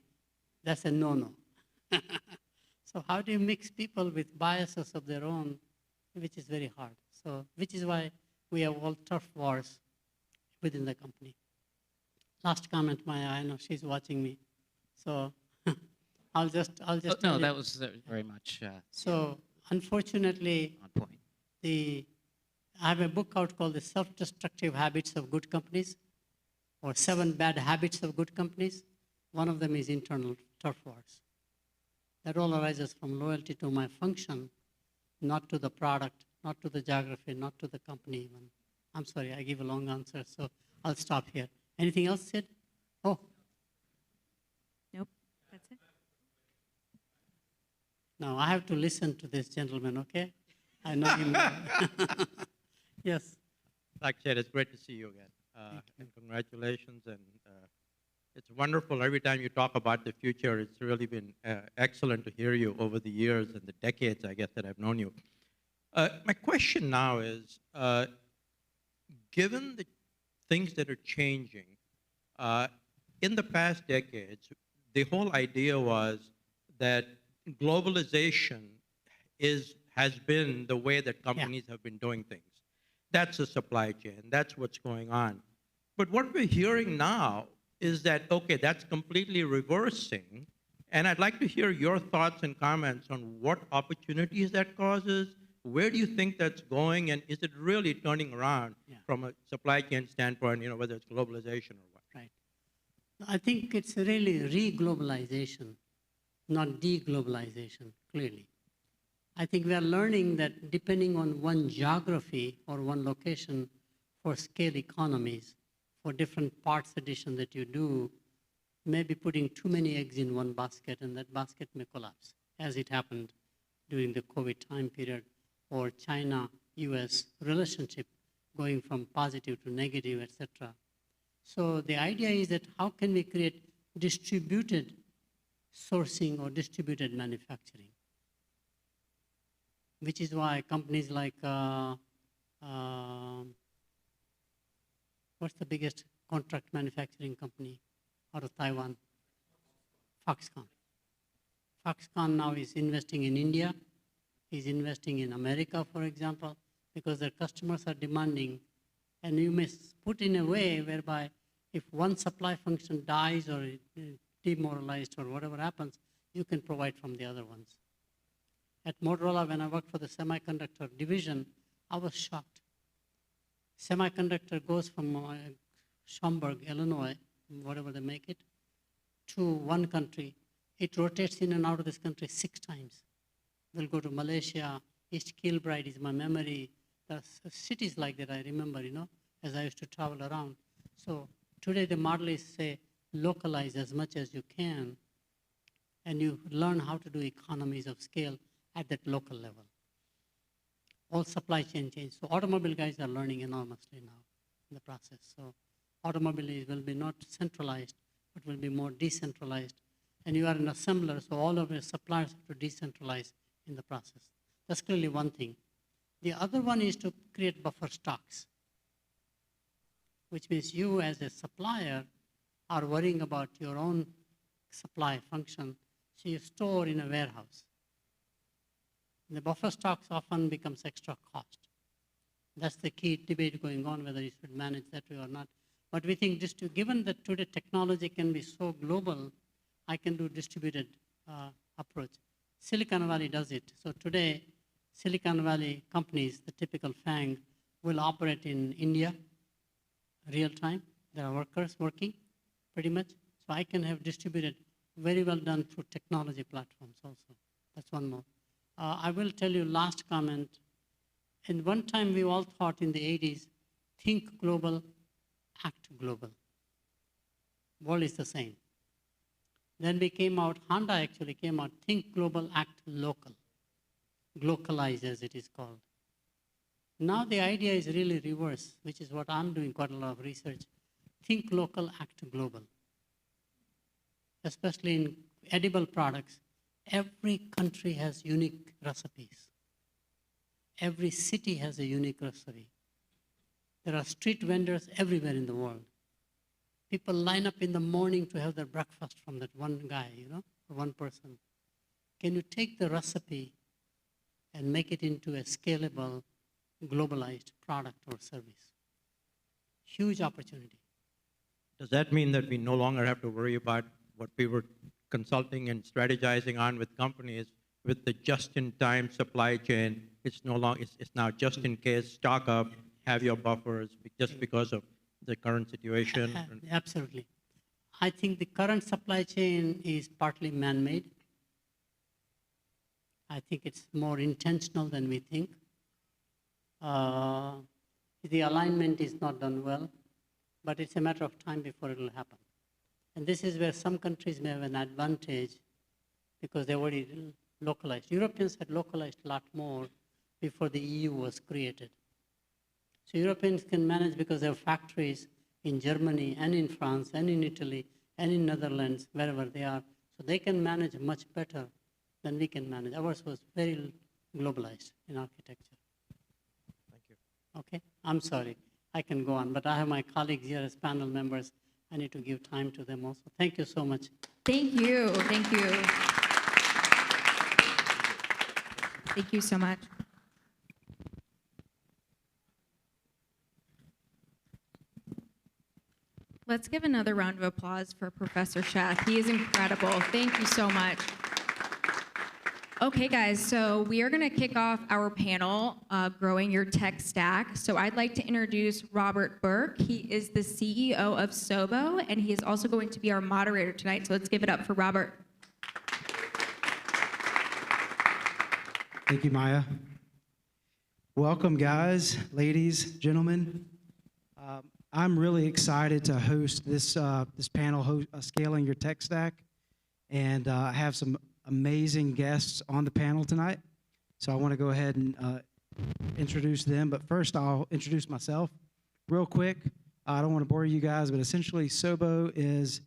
that's a no-no. So how do you mix people with biases of their own, which is very hard. So, which is why we have all turf wars within the company. Last comment, Maya, I know she's watching me. So I'll just no, that was very much so unfortunately, on point. I have a book out called The Self-Destructive Habits of Good Companies, or 7 Bad Habits of Good Companies. One of them is internal turf wars. That all arises from loyalty to my function, not to the product, not to the geography, not to the company even. I'm sorry, I give a long answer, so I'll stop here. Anything else, Sid? Oh. Nope, that's it. Now, I have to listen to this gentleman, okay? I know him. Yes. Like I said, it's great to see you again. And congratulations. And it's wonderful. Every time you talk about the future, it's really been excellent to hear you over the years and the decades, I guess, that I've known you. My question now is, given the things that are changing, in the past decades, the whole idea was that globalization has been the way that companies have been doing things. That's the supply chain. That's what's going on. But what we're hearing now is that, okay, that's completely reversing. And I'd like to hear your thoughts and comments on what opportunities that causes. Where do you think that's going? And is it really turning around from a supply chain standpoint, whether it's globalization or what? Right. I think it's really re-globalization, not de-globalization, clearly. I think we are learning that depending on one geography or one location for scale economies, for different parts addition that you do, maybe putting too many eggs in one basket and that basket may collapse, as it happened during the COVID time period, or China-US relationship going from positive to negative, etc. So the idea is that how can we create distributed sourcing or distributed manufacturing? Which is why companies like, what's the biggest contract manufacturing company out of Taiwan? Foxconn. Foxconn now is investing in India, is investing in America, for example, because their customers are demanding, and you may put in a way whereby if one supply function dies or demoralized or whatever happens, you can provide from the other ones. At Motorola, when I worked for the semiconductor division, I was shocked. Semiconductor goes from Schaumburg, Illinois, whatever they make it, to one country. It rotates in and out of this country 6 times. We'll go to Malaysia, East Kilbride is my memory. There's cities like that I remember, as I used to travel around. So today the model is, say, localize as much as you can, and you learn how to do economies of scale at that local level. All supply chain change. So automobile guys are learning enormously now in the process. So automobiles will be not centralized, but will be more decentralized. And you are an assembler, so all of your suppliers have to decentralize in the process. That's clearly one thing. The other one is to create buffer stocks, which means you as a supplier are worrying about your own supply function, so you store in a warehouse. The buffer stocks often becomes extra cost. That's the key debate going on, whether you should manage that way or not. But we think given that today technology can be so global, I can do distributed approach. Silicon Valley does it. So today, Silicon Valley companies, the typical FANG, will operate in India, real time. There are workers working, pretty much. So I can have distributed, very well done through technology platforms also. That's one more. I will tell you last comment. And one time we all thought in the 80s, think global, act global. World is the same. Then we came out, Honda actually came out, think global, act local. Glocalize as it is called. Now the idea is really reverse, which is what I'm doing quite a lot of research. Think local, act global. Especially in edible products, every country has unique recipes. Every city has a unique recipe. There are street vendors everywhere in the world. People line up in the morning to have their breakfast from that one guy, or one person. Can you take the recipe and make it into a scalable, globalized product or service? Huge opportunity. Does that mean that we no longer have to worry about what we were consulting and strategizing on with companies with the just-in-time supply chain? It's no longer. It's now just in case, stock up, have your buffers, just because of the current situation. Absolutely. I think the current supply chain is partly man-made. I think it's more intentional than we think. The alignment is not done well, but it's a matter of time before it will happen. And this is where some countries may have an advantage because they already localized. Europeans had localized a lot more before the EU was created. So Europeans can manage because they have factories in Germany and in France and in Italy and in Netherlands, wherever they are. So they can manage much better than we can manage. Ours was very globalized in architecture. Thank you. Okay, I'm sorry. I can go on, but I have my colleagues here as panel members. I need to give time to them also. Thank you so much. Thank you. Thank you. Thank you so much. Let's give another round of applause for Professor Sheth. He is incredible. Thank you so much. Okay, guys, so we are going to kick off our panel, Growing Your Tech Stack. So I'd like to introduce Robert Burke. He is the CEO of Sobo, and he is also going to be our moderator tonight. So let's give it up for Robert. Thank you, Maya. Welcome, guys, ladies, gentlemen. I'm really excited to host this panel, Scaling Your Tech Stack, and I have some amazing guests on the panel tonight. So I want to go ahead and introduce them, but first I'll introduce myself real quick. I don't want to bore you guys, but essentially Sobo is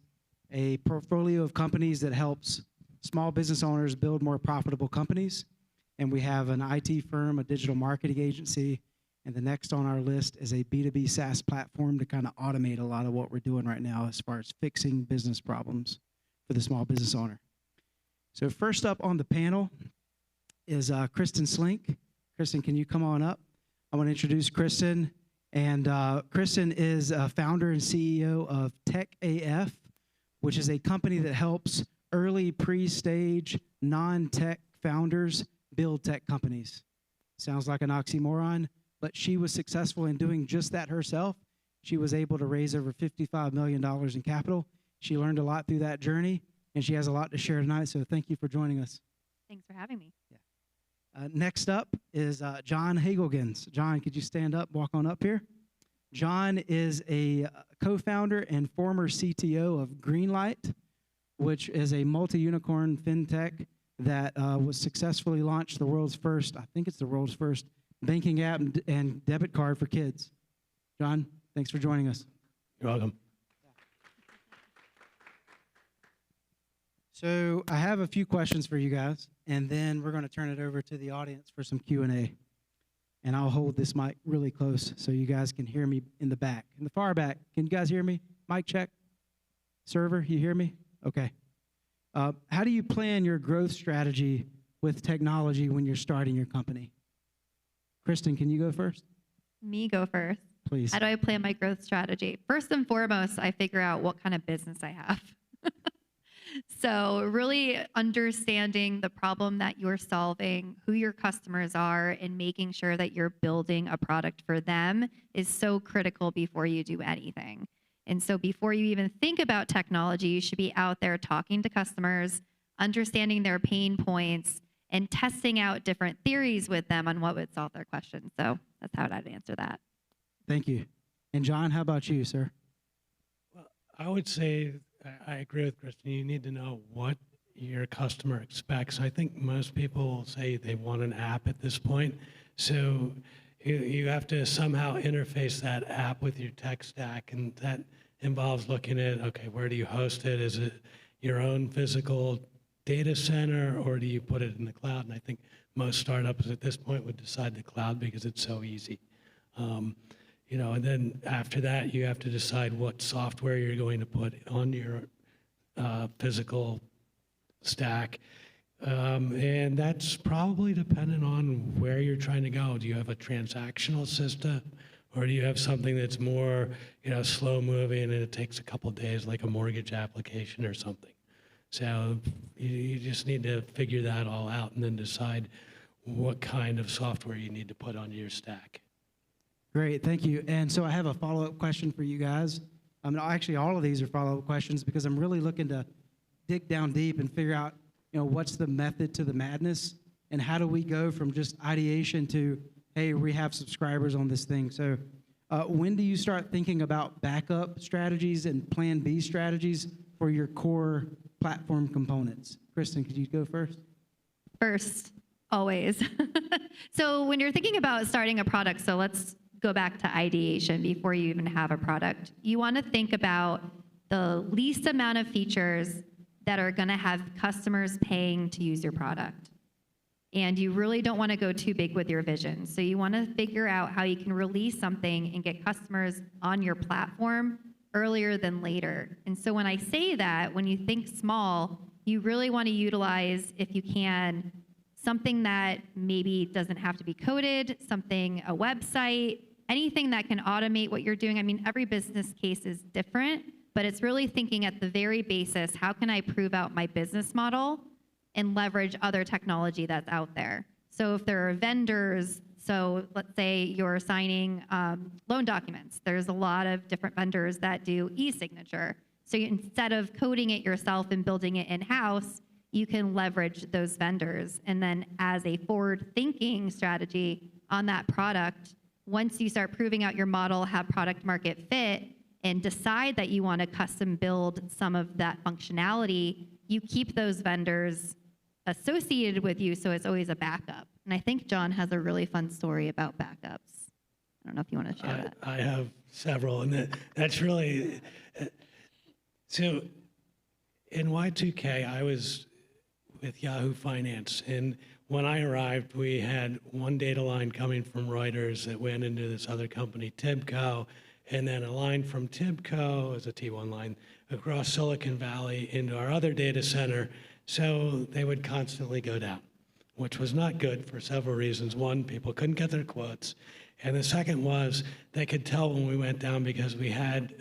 a portfolio of companies that helps small business owners build more profitable companies. And we have an IT firm, a digital marketing agency, and the next on our list is a B2B SaaS platform to kind of automate a lot of what we're doing right now as far as fixing business problems for the small business owner. So first up on the panel is Kristen Slink. Kristen, can you come on up? I want to introduce Kristen. And Kristen is founder and CEO of TechAF, which is a company that helps early pre-stage non-tech founders build tech companies. Sounds like an oxymoron, but she was successful in doing just that herself. She was able to raise over $55 million in capital. She learned a lot through that journey, and she has a lot to share tonight, so thank you for joining us. Thanks for having me. Yeah. Next up is John Hagelgens. John, could you stand up, walk on up here? John is a co-founder and former CTO of Greenlight, which is a multi-unicorn fintech that was successfully launched the world's first, I think it's the world's first, banking app and debit card for kids. John, thanks for joining us. You're welcome. So I have a few questions for you guys, and then we're going to turn it over to the audience for some Q&A. And I'll hold this mic really close so you guys can hear me in the back. In the far back, can you guys hear me? Mic check. Server, you hear me? Okay. How do you plan your growth strategy with technology when you're starting your company? Kristen, can you go first? Me go first. Please. How do I plan my growth strategy? First and foremost, I figure out what kind of business I have. So really understanding the problem that you're solving, who your customers are, and making sure that you're building a product for them is so critical before you do anything. And so before you even think about technology, you should be out there talking to customers, understanding their pain points, and testing out different theories with them on what would solve their questions. So that's how I'd answer that. Thank you. And John, how about you, sir? Well, I would say I agree with Kristen. You need to know what your customer expects. I think most people will say they want an app at this point. So you have to somehow interface that app with your tech stack, and that involves looking at, okay, where do you host it? Is it your own physical data center, or do you put it in the cloud? And I think most startups at this point would decide the cloud because it's so easy. And then after that, you have to decide what software you're going to put on your physical stack. And that's probably dependent on where you're trying to go. Do you have a transactional system, or do you have something that's more, slow moving and it takes a couple of days, like a mortgage application or something? So you just need to figure that all out and then decide what kind of software you need to put on your stack. Great, thank you. And so I have a follow-up question for you guys. Actually, all of these are follow-up questions because I'm really looking to dig down deep and figure out, what's the method to the madness, and how do we go from just ideation to, hey, we have subscribers on this thing. So when do you start thinking about backup strategies and plan B strategies for your core platform components? Kristen, could you go first? First, always. So when you're thinking about starting a product, so let's go back to ideation before you even have a product. You want to think about the least amount of features that are going to have customers paying to use your product. And you really don't want to go too big with your vision. So you want to figure out how you can release something and get customers on your platform earlier than later. And so when I say that, when you think small, you really want to utilize, if you can, something that maybe doesn't have to be coded, something, a website, anything that can automate what you're doing. I mean, every business case is different, but it's really thinking at the very basis, how can I prove out my business model and leverage other technology that's out there? So if there are vendors, so let's say you're signing loan documents, there's a lot of different vendors that do e-signature. So instead of coding it yourself and building it in-house, you can leverage those vendors. And then as a forward-thinking strategy on that product, once you start proving out your model, have product market fit, and decide that you want to custom build some of that functionality, you keep those vendors associated with you, so it's always a backup. And I think John has a really fun story about backups. I don't know if you want to share that. I have several, and that's really, so in Y2K, I was with Yahoo Finance, and when I arrived, we had one data line coming from Reuters that went into this other company, Tibco, and then a line from Tibco, as a T1 line, across Silicon Valley into our other data center. So they would constantly go down, which was not good for several reasons. One, people couldn't get their quotes. And the second was they could tell when we went down because we had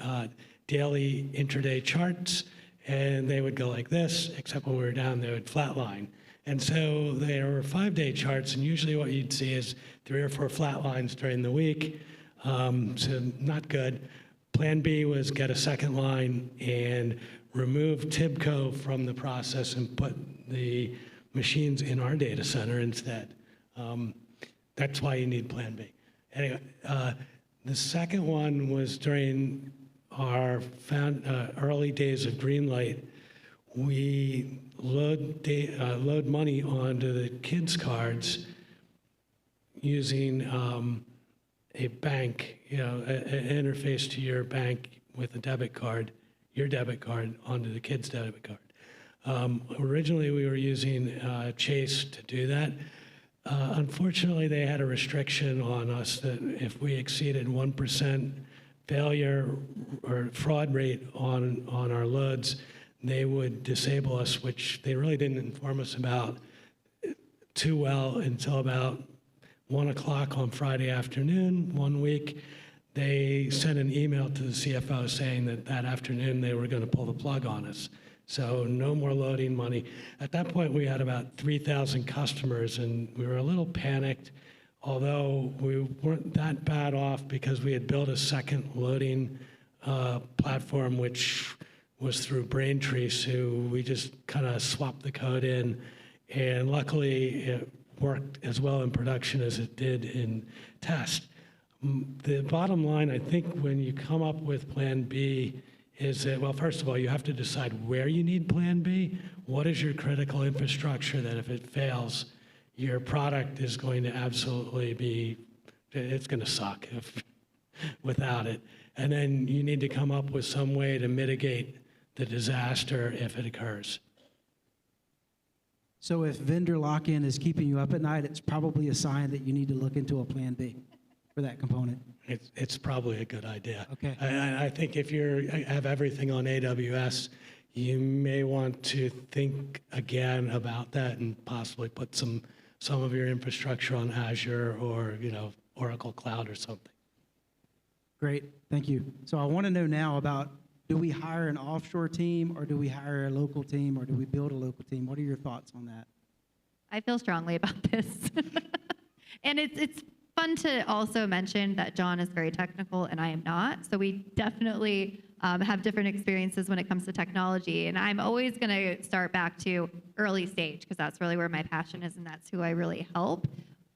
daily intraday charts, and they would go like this, except when we were down, they would flatline. And so there were 5-day charts, and usually what you'd see is 3 or 4 flat lines during the week. So not good. Plan B was get a second line and remove Tibco from the process and put the machines in our data center instead. That's why you need Plan B. Anyway, the second one was during our early days of Greenlight. We load money onto the kids' cards using a bank, an interface to your bank with a debit card, your debit card onto the kid's debit card. Originally, we were using Chase to do that. Unfortunately, they had a restriction on us that if we exceeded 1% failure or fraud rate on our loads, they would disable us, which they really didn't inform us about too well until about 1 o'clock on Friday afternoon. One week, they sent an email to the CFO saying that that afternoon they were going to pull the plug on us. So no more loading money. At that point, we had about 3,000 customers, and we were a little panicked, although we weren't that bad off because we had built a second loading platform, which was through Braintree, so we just kind of swapped the code in, and luckily it worked as well in production as it did in test. The bottom line, I think, when you come up with Plan B is that, well, first of all, you have to decide where you need Plan B. What is your critical infrastructure that if it fails, your product is going to absolutely be, it's going to suck without it. And then you need to come up with some way to mitigate the disaster if it occurs. So if vendor lock-in is keeping you up at night, it's probably a sign that you need to look into a Plan B for that component. It's probably a good idea. Okay. I think if you have everything on AWS, you may want to think again about that and possibly put some of your infrastructure on Azure or Oracle Cloud or something. Great, thank you. So I want to know now about, do we hire an offshore team, or do we hire a local team, or do we build a local team? What are your thoughts on that? I feel strongly about this. And it's fun to also mention that John is very technical and I am not. So we definitely have different experiences when it comes to technology. And I'm always going to start back to early stage because that's really where my passion is and that's who I really help.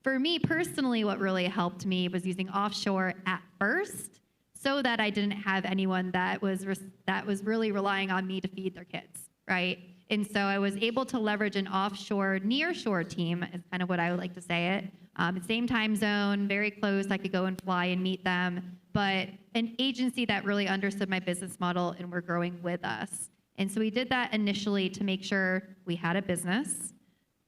For me personally, what really helped me was using offshore at first so that I didn't have anyone that was really relying on me to feed their kids, right? And so I was able to leverage an offshore, nearshore team, is kind of what I would like to say it. Same time zone, very close. I could go and fly and meet them, but an agency that really understood my business model and were growing with us. And so we did that initially to make sure we had a business,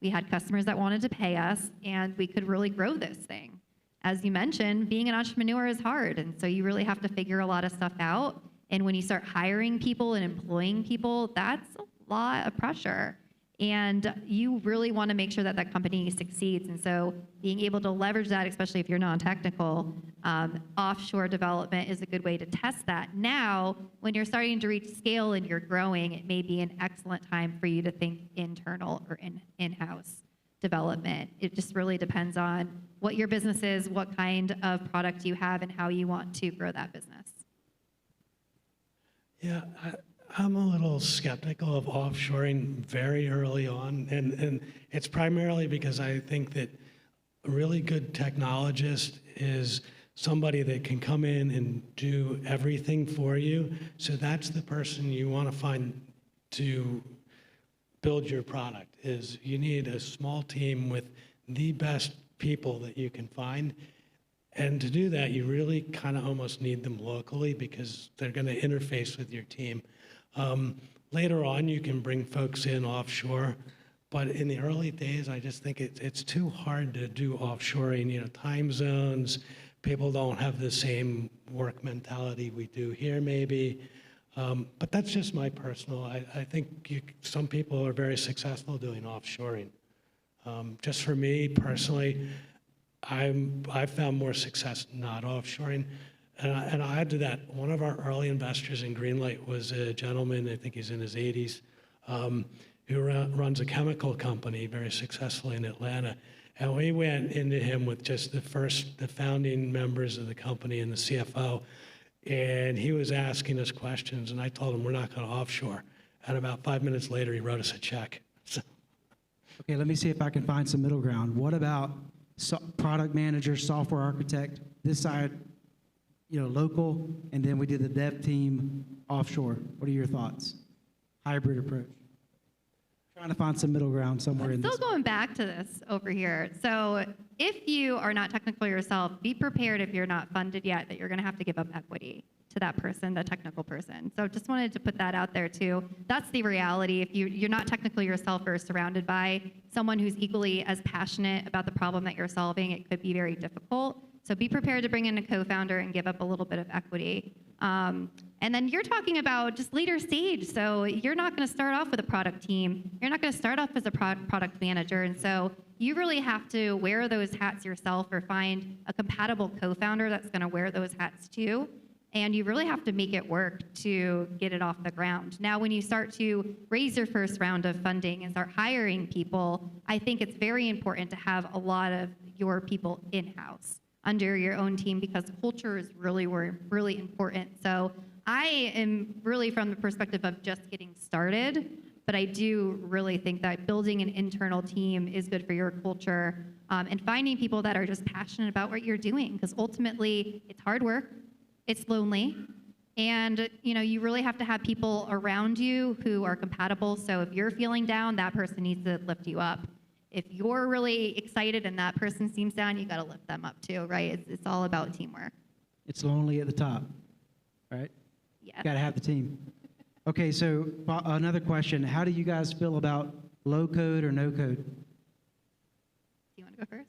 we had customers that wanted to pay us, and we could really grow this thing. As you mentioned, being an entrepreneur is hard, and so you really have to figure a lot of stuff out. And when you start hiring people and employing people, that's a lot of pressure. And you really want to make sure that that company succeeds. And so being able to leverage that, especially if you're non-technical, offshore development is a good way to test that. Now, when you're starting to reach scale and you're growing, it may be an excellent time for you to think internal or in-house development. It just really depends on what your business is, what kind of product you have, and how you want to grow that business. Yeah, I'm a little skeptical of offshoring very early on, and it's primarily because I think that a really good technologist is somebody that can come in and do everything for you. So that's the person you want to find to build your product. Is you need a small team with the best people that you can find. And to do that, you really kind of almost need them locally because they're going to interface with your team. Later on, you can bring folks in offshore, but in the early days, I just think it's too hard to do offshoring. You know, time zones, people don't have the same work mentality we do here, maybe. But that's just my personal. I think some people are very successful doing offshoring. Just for me personally, I've found more success not offshoring. And I'll add to that, one of our early investors in Greenlight was a gentleman, I think he's in his 80s, who runs a chemical company very successfully in Atlanta. And we went into him with just the founding members of the company and the CFO. And he was asking us questions, and I told him we're not going to offshore. And about 5 minutes later, he wrote us a check. So. Okay, let me see if I can find some middle ground. What about product manager, software architect, this side, local, and then we did the dev team offshore? What are your thoughts? Hybrid approach. Trying to find some middle ground somewhere in this. Still going back to this over here. So if you are not technical yourself, be prepared if you're not funded yet that you're going to have to give up equity to that person, the technical person. So just wanted to put that out there too. That's the reality. If you're not technical yourself or surrounded by someone who's equally as passionate about the problem that you're solving, it could be very difficult. So be prepared to bring in a co-founder and give up a little bit of equity. And then you're talking about just later stage. So you're not going to start off with a product team. You're not going to start off as a product manager. And so you really have to wear those hats yourself or find a compatible co-founder that's going to wear those hats too. And you really have to make it work to get it off the ground. Now, when you start to raise your first round of funding and start hiring people, I think it's very important to have a lot of your people in-house under your own team because culture is really important. So I am really from the perspective of just getting started, but I do really think that building an internal team is good for your culture and finding people that are just passionate about what you're doing because ultimately it's hard work. It's lonely, and you really have to have people around you who are compatible. So if you're feeling down, that person needs to lift you up. If you're really excited and that person seems down, you got to lift them up too, right? It's all about teamwork. It's lonely at the top, right? Yeah. Got to have the team. Okay, so another question: how do you guys feel about low code or no code? Do you want to go first?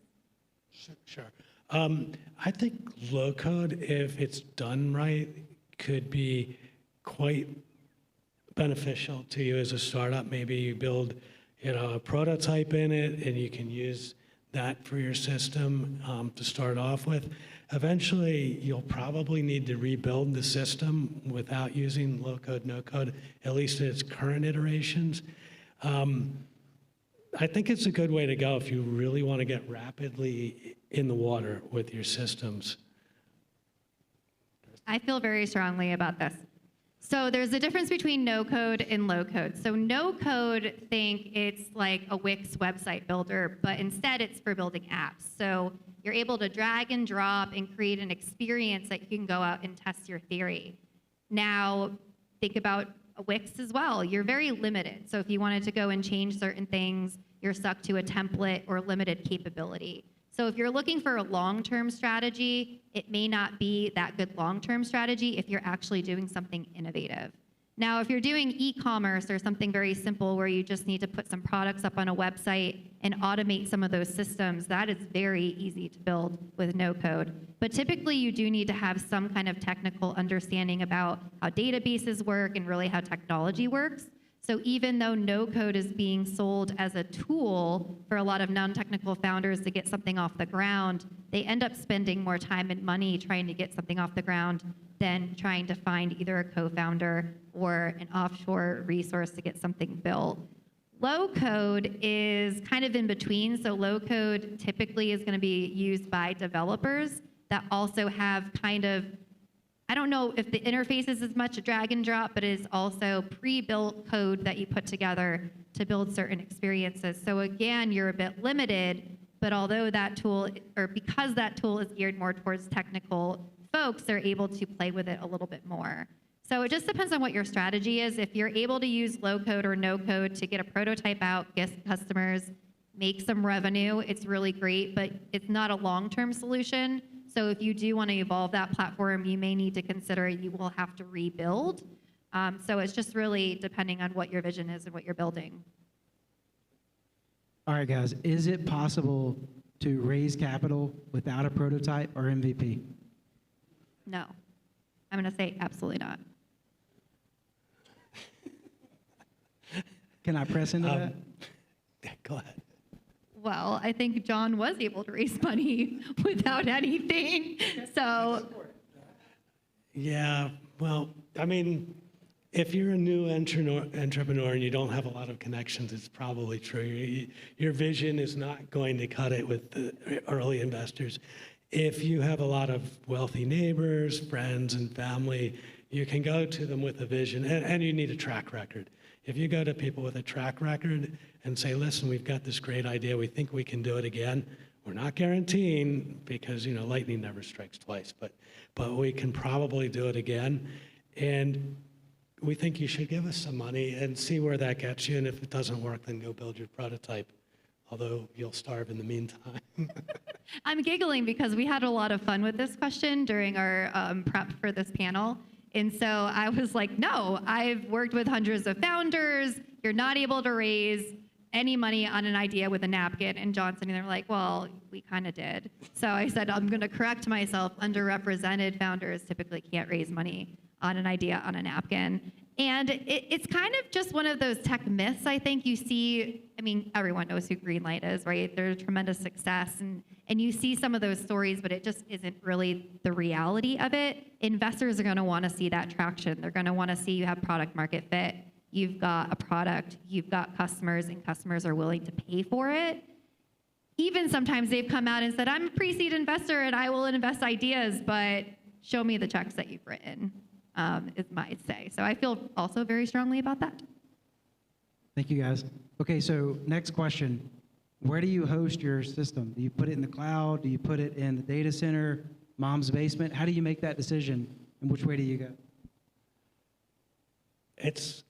Sure. I think low code, if it's done right, could be quite beneficial to you as a startup. Maybe you build, a prototype in it, and you can use that for your system to start off with. Eventually, you'll probably need to rebuild the system without using low code, no code, at least in its current iterations. I think it's a good way to go if you really want to get rapidly in the water with your systems. I feel very strongly about this. So there's a difference between no code and low code. So no code, think it's like a Wix website builder, but instead it's for building apps. So you're able to drag and drop and create an experience that you can go out and test your theory. Now, think about Wix as well, you're very limited. So if you wanted to go and change certain things, you're stuck to a template or limited capability. So if you're looking for a long-term strategy, it may not be that good long-term strategy if you're actually doing something innovative. Now, if you're doing e-commerce or something very simple where you just need to put some products up on a website and automate some of those systems, that is very easy to build with no code. But typically you do need to have some kind of technical understanding about how databases work and really how technology works. So even though no code is being sold as a tool for a lot of non-technical founders to get something off the ground, they end up spending more time and money trying to get something off the ground than trying to find either a co-founder or an offshore resource to get something built. Low code is kind of in between. So low code typically is going to be used by developers that also have kind of, I don't know if the interface is as much a drag and drop, but it is also pre-built code that you put together to build certain experiences. So again, you're a bit limited, but although that tool, or because that tool is geared more towards technical folks, they're able to play with it a little bit more. So it just depends on what your strategy is. If you're able to use low code or no code to get a prototype out, get customers, make some revenue, it's really great, but it's not a long-term solution. So if you do want to evolve that platform, you may need to consider you will have to rebuild. So it's just really depending on what your vision is and what you're building. All right, guys, is it possible to raise capital without a prototype or MVP? No. I'm going to say absolutely not. Can I press into that? Go ahead. Well, I think John was able to raise money without anything. So, Yeah, well, I mean, if you're a new entrepreneur and you don't have a lot of connections, it's probably true. Your vision is not going to cut it with the early investors. If you have a lot of wealthy neighbors, friends, and family, you can go to them with a vision, and you need a track record. If you go to people with a track record and say, listen, we've got this great idea, we think we can do it again, we're not guaranteeing, because lightning never strikes twice, but we can probably do it again, and we think you should give us some money and see where that gets you, and if it doesn't work, then go build your prototype, although you'll starve in the meantime. I'm giggling because we had a lot of fun with this question during our prep for this panel. And so I was like, no, I've worked with hundreds of founders. You're not able to raise any money on an idea with a napkin. And Johnson and they were like, well, we kind of did. So I said, I'm going to correct myself. Underrepresented founders typically can't raise money on an idea on a napkin. And it's kind of just one of those tech myths, I think. You see, I mean, everyone knows who Greenlight is, right? They're a tremendous success. And you see some of those stories, but it just isn't really the reality of it. Investors are going to want to see that traction. They're going to want to see you have product market fit. You've got a product, you've got customers, and customers are willing to pay for it. Even sometimes they've come out and said, I'm a pre-seed investor and I will invest ideas, but show me the checks that you've written. Is my say. So I feel also very strongly about that. Thank you, guys. Okay, so next question. Where do you host your system? Do you put it in the cloud? Do you put it in the data center, mom's basement? How do you make that decision, and which way do you go? It's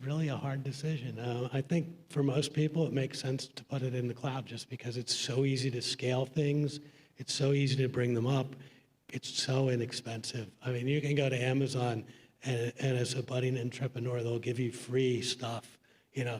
really a hard decision. I think for most people, it makes sense to put it in the cloud just because it's so easy to scale things. It's so easy to bring them up. It's so inexpensive. I mean, you can go to Amazon and as a budding entrepreneur, they'll give you free stuff,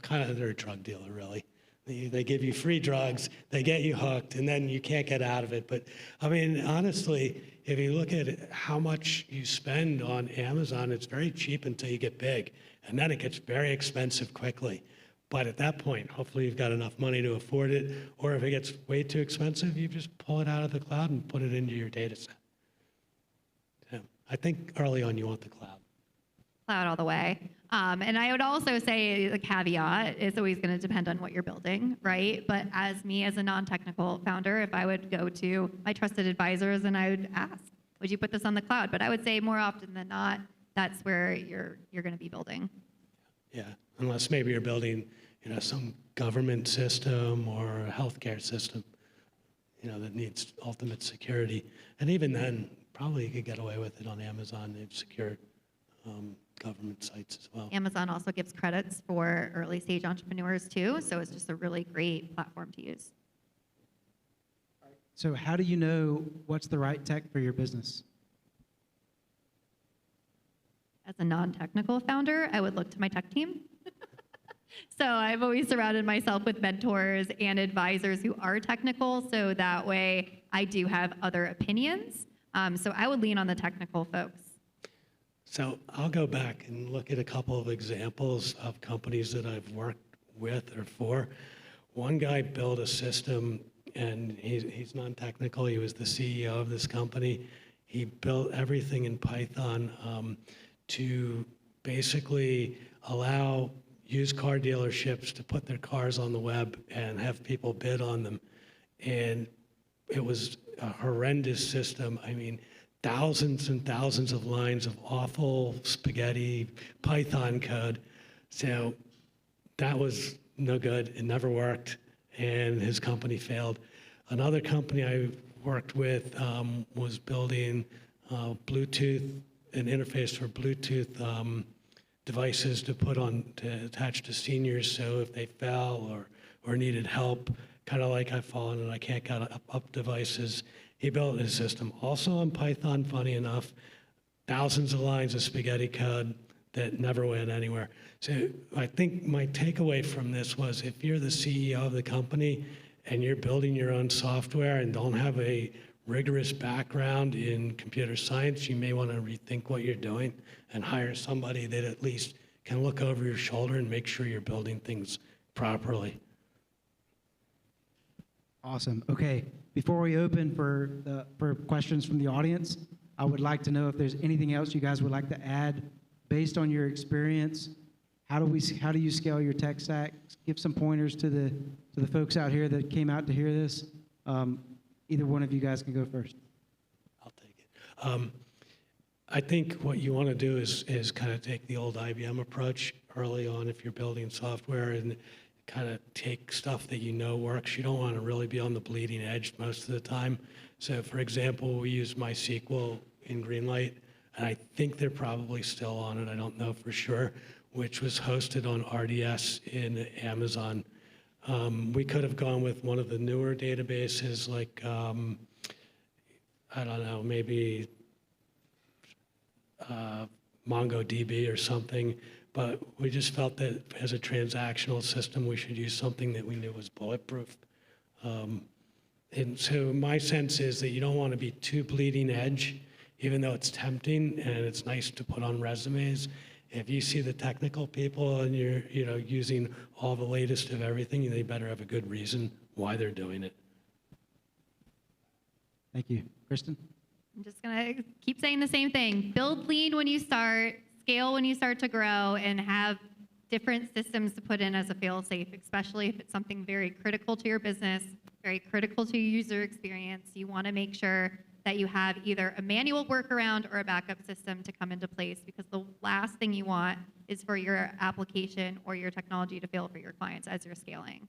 kind of they're a drug dealer, really. They give you free drugs, they get you hooked, and then you can't get out of it. But I mean, honestly, if you look at how much you spend on Amazon, it's very cheap until you get big. And then it gets very expensive quickly. But at that point, hopefully you've got enough money to afford it. Or if it gets way too expensive, you just pull it out of the cloud and put it into your data set. I think early on you want the cloud. Cloud all the way. And I would also say the caveat is always going to depend on what you're building, right? But as a non-technical founder, if I would go to my trusted advisors and I would ask, would you put this on the cloud? But I would say more often than not, that's where you're going to be building. Yeah, unless maybe you're building, some government system or a healthcare system, that needs ultimate security. And even then, probably you could get away with it on Amazon. They've secured government sites as well. Amazon also gives credits for early stage entrepreneurs too, so it's just a really great platform to use. So how do you know what's the right tech for your business? As a non-technical founder, I would look to my tech team. So I've always surrounded myself with mentors and advisors who are technical, so that way I do have other opinions. So I would lean on the technical folks. So I'll go back and look at a couple of examples of companies that I've worked with or for. One guy built a system, and he's non-technical. He was the CEO of this company. He built everything in Python to basically allow used car dealerships to put their cars on the web and have people bid on them. And it was a horrendous system. I mean, thousands and thousands of lines of awful spaghetti Python code. So that was no good. It never worked, and his company failed. Another company I worked with was building Bluetooth, an interface for Bluetooth devices to put on, to attach to seniors, so if they fell or needed help, kind of like I've fallen and I can't get up devices. He built his system also on Python, funny enough, thousands of lines of spaghetti code that never went anywhere. So I think my takeaway from this was, if you're the CEO of the company and you're building your own software and don't have a rigorous background in computer science, you may want to rethink what you're doing and hire somebody that at least can look over your shoulder and make sure you're building things properly. Awesome. Okay, before we open for questions from the audience, I would like to know if there's anything else you guys would like to add based on your experience. How do you scale your tech stack? Give some pointers to the folks out here that came out to hear this. Either one of you guys can go first. I'll take it. I think what you want to do is kind of take the old IBM approach early on if you're building software, and kind of take stuff that you know works. You don't want to really be on the bleeding edge most of the time. So for example, we use MySQL in Greenlight, and I think they're probably still on it, I don't know for sure, which was hosted on RDS in Amazon. We could have gone with one of the newer databases like, I don't know, maybe MongoDB or something, but we just felt that as a transactional system, we should use something that we knew was bulletproof. And so my sense is that you don't want to be too bleeding edge, even though it's tempting and it's nice to put on resumes. If you see the technical people and you're using all the latest of everything, they better have a good reason why they're doing it. Thank you. Kristen? I'm just going to keep saying the same thing. Build lean when you start, scale when you start to grow, and have different systems to put in as a fail-safe, especially if it's something very critical to your business, very critical to your user experience. You want to make sure that you have either a manual workaround or a backup system to come into place, because the last thing you want is for your application or your technology to fail for your clients as you're scaling.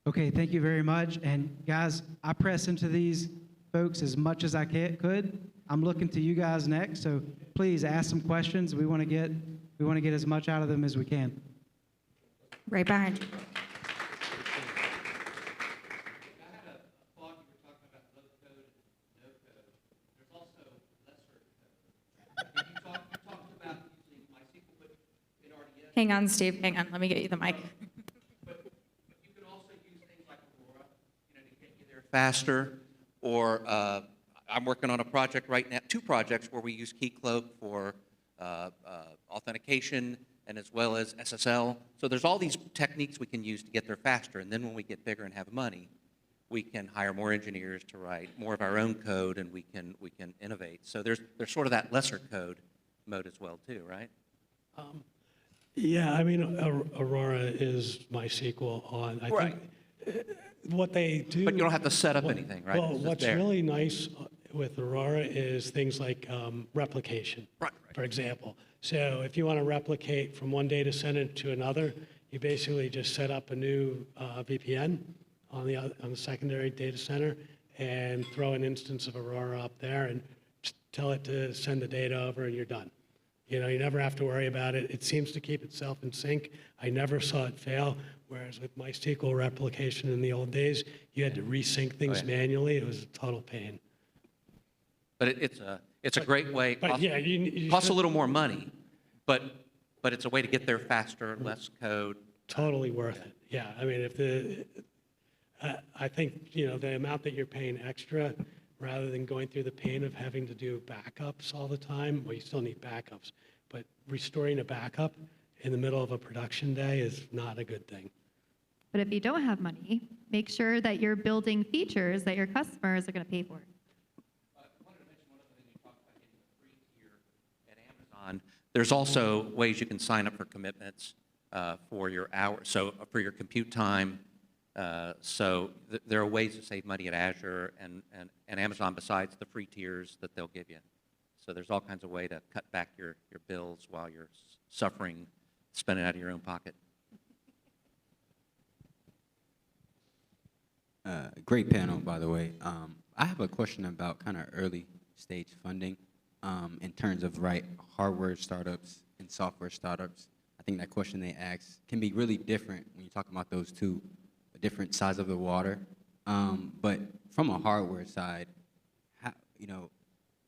Okay, thank you very much. And guys, I press into these folks as much as I could. I'm looking to you guys next, so please ask some questions. We want to get as much out of them as we can. Right behind you. Hang on, Steve. Hang on. Let me get you the mic. Faster, or I'm working on a project right now, 2 projects where we use KeyCloak for authentication and as well as SSL. So there's all these techniques we can use to get there faster, and then when we get bigger and have money, we can hire more engineers to write more of our own code, and we can innovate. So there's sort of that lesser code mode as well too, right? Yeah, I mean, Aurora is MySQL on. I think what they do. But you don't have to set up anything, right? Well, what's really nice with Aurora is things like replication, for example. So if you want to replicate from one data center to another, you basically just set up a new VPN on the secondary data center and throw an instance of Aurora up there and tell it to send the data over, and you're done. You know, you never have to worry about it. It seems to keep itself in sync. I never saw it fail, whereas with MySQL replication in the old days, you had to resync things manually. It was a total pain. But it's a great way. But yeah, you costs a should- little more money, but it's a way to get there faster, less code. Totally worth it. Yeah, I mean, I think, you know, the amount that you're paying extra, rather than going through the pain of having to do backups all the time, well, you still need backups, but restoring a backup in the middle of a production day is not a good thing. But if you don't have money, make sure that you're building features that your customers are going to pay for. There's also ways you can sign up for commitments for your hours, so for your compute time. There are ways to save money at Azure and Amazon besides the free tiers that they'll give you. So there's all kinds of way to cut back your bills while you're suffering, spending out of your own pocket. Great panel, by the way. I have a question about kind of early stage funding in terms of hardware startups and software startups. I think that question they asked can be really different when you talk about those two, a different size of the water. But from a hardware side, you know,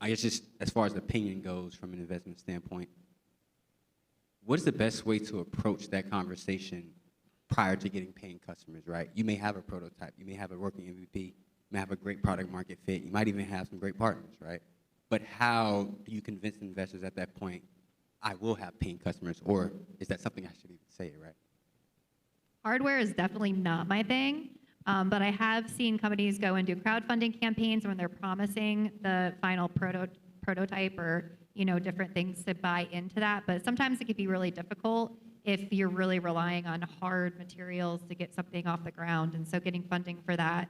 I guess just as far as the opinion goes from an investment standpoint, what is the best way to approach that conversation prior to getting paying customers, right? You may have a prototype, you may have a working MVP, you may have a great product market fit, you might even have some great partners, right? But how do you convince investors at that point, I will have paying customers, or is that something I should even say, right? Hardware is definitely not my thing, but I have seen companies go and do crowdfunding campaigns when they're promising the final prototype or, you know, different things to buy into that. But sometimes it can be really difficult if you're really relying on hard materials to get something off the ground. And so getting funding for that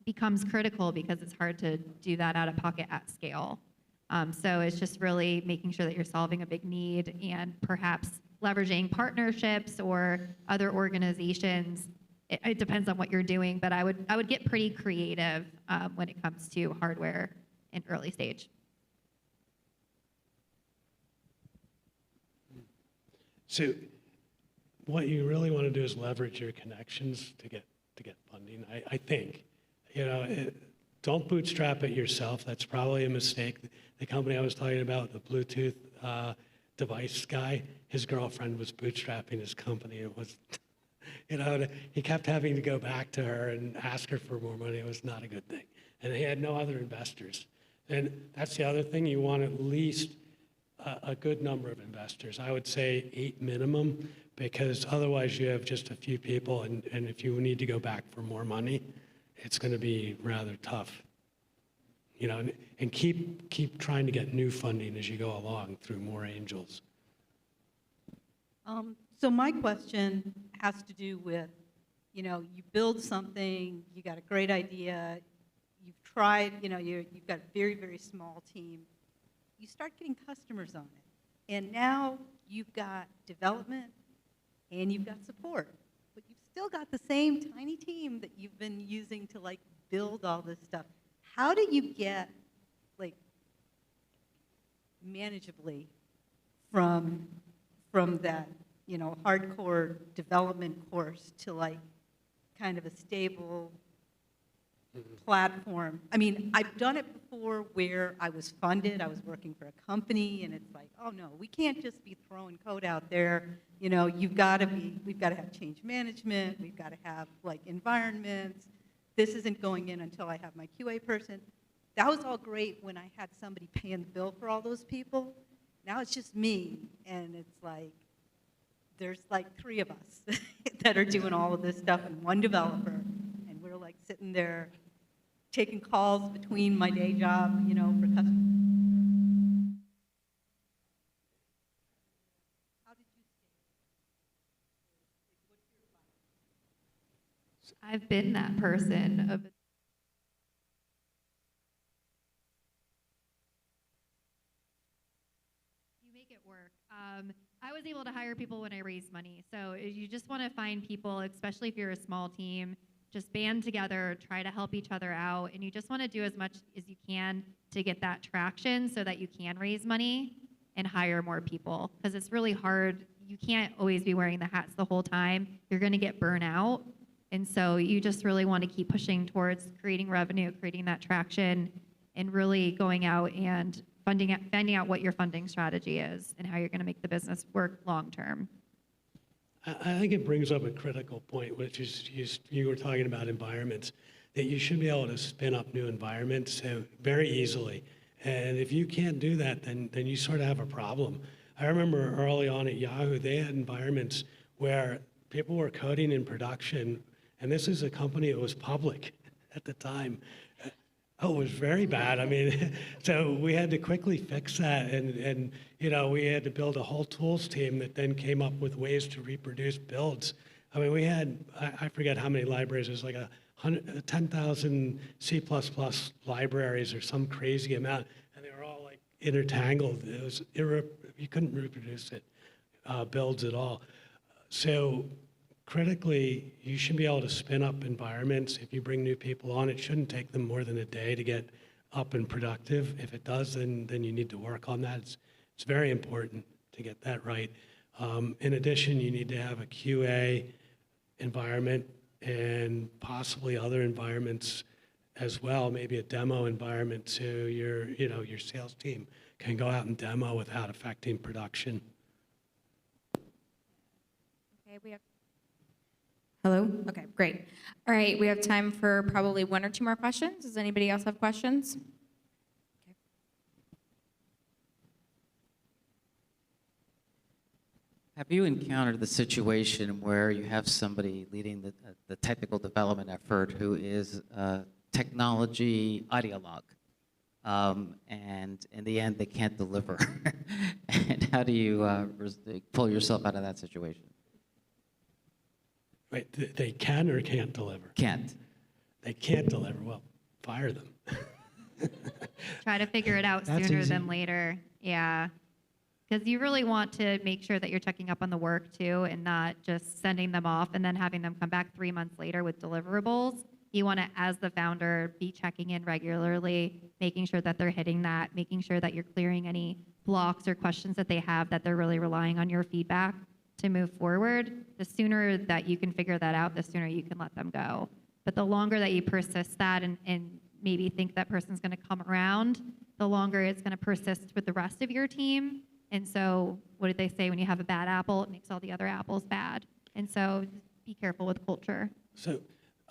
becomes critical because it's hard to do that out of pocket at scale. So it's just really making sure that you're solving a big need and perhaps leveraging partnerships or other organizations. It depends on what you're doing, but I would get pretty creative when it comes to hardware in early stage. So what you really want to do is leverage your connections to get funding, I think. You know, don't bootstrap it yourself. That's probably a mistake. The company I was talking about, the Bluetooth device guy, his girlfriend was bootstrapping his company. It was, you know, he kept having to go back to her and ask her for more money. It was not a good thing. And he had no other investors. And that's the other thing. You want at least a good number of investors. I would say 8 minimum, because otherwise you have just a few people, and if you need to go back for more money, it's going to be rather tough. You know, and keep trying to get new funding as you go along through more angels. So my question has to do with, you know, you build something, you got a great idea, you've tried, you know, you've got a very, very small team. You start getting customers on it. And now you've got development and you've got support. But you've still got the same tiny team that you've been using to like build all this stuff. How do you get like manageably from that, you know, hardcore development course to like kind of a stable platform? I mean, I've done it before where I was funded, I was working for a company, and it's like, oh no, we can't just be throwing code out there. You know, we've got to have change management, we've got to have like environments. This isn't going in until I have my QA person. That was all great when I had somebody paying the bill for all those people. Now it's just me, and it's like, there's like 3 of us that are doing all of this stuff and 1 developer, and we're like sitting there taking calls between my day job, you know, for customers. I've been that person of you make it work. I was able to hire people when I raised money. So you just want to find people, especially if you're a small team, just band together, try to help each other out, and you just want to do as much as you can to get that traction so that you can raise money and hire more people, because it's really hard. You can't always be wearing the hats the whole time. You're going to get burnout. And so you just really want to keep pushing towards creating revenue, creating that traction, and really going out and finding out what your funding strategy is and how you're going to make the business work long term. I think it brings up a critical point, which is you were talking about environments, that you should be able to spin up new environments very easily. And if you can't do that, then you sort of have a problem. I remember early on at Yahoo, they had environments where people were coding in production, and this is a company that was public at the time. Oh, it was very bad. I mean, so we had to quickly fix that, and you know, we had to build a whole tools team that then came up with ways to reproduce builds. I mean, we had, I forget how many libraries, it was like 10,000 C++ libraries or some crazy amount, and they were all like intertangled. It was you couldn't reproduce it, builds at all. So critically, you should be able to spin up environments. If you bring new people on, it shouldn't take them more than a day to get up and productive. If it does, then you need to work on that. It's very important to get that right. In addition, you need to have a QA environment and possibly other environments as well, maybe a demo environment so your sales team can go out and demo without affecting production. Okay, we have. Hello? Okay, great. All right, we have time for probably one or two more questions. Does anybody else have questions? Have you encountered the situation where you have somebody leading the technical development effort who is a technology ideologue, and in the end they can't deliver? And how do you pull yourself out of that situation? Wait, they can or can't deliver? Can't. They can't deliver. Well, fire them. Try to figure it out That's sooner easy. than later. Yeah. Because you really want to make sure that you're checking up on the work too and not just sending them off and then having them come back 3 months later with deliverables. You want to, as the founder, be checking in regularly, making sure that they're hitting that, making sure that you're clearing any blocks or questions that they have, that they're really relying on your feedback to move forward. The sooner that you can figure that out, the sooner you can let them go. But the longer that you persist that and maybe think that person's going to come around, the longer it's going to persist with the rest of your team. And so what did they say? When you have a bad apple, it makes all the other apples bad. And so be careful with culture. So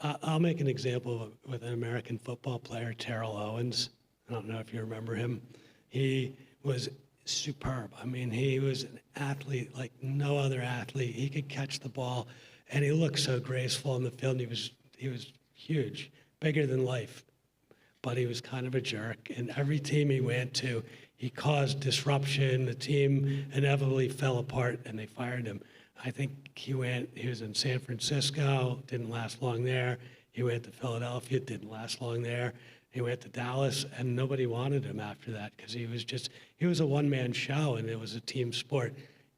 I'll make an example with an American football player, Terrell Owens. I don't know if you remember him. He was superb. I mean, he was an athlete like no other athlete. He could catch the ball, and he looked so graceful on the field. And he was huge, bigger than life, but he was kind of a jerk. And every team he went to, he caused disruption. The team inevitably fell apart, and they fired him. I think he was in San Francisco, didn't last long there. He went to Philadelphia, didn't last long there. He went to Dallas, and nobody wanted him after that because he was a one-man show, and it was a team sport.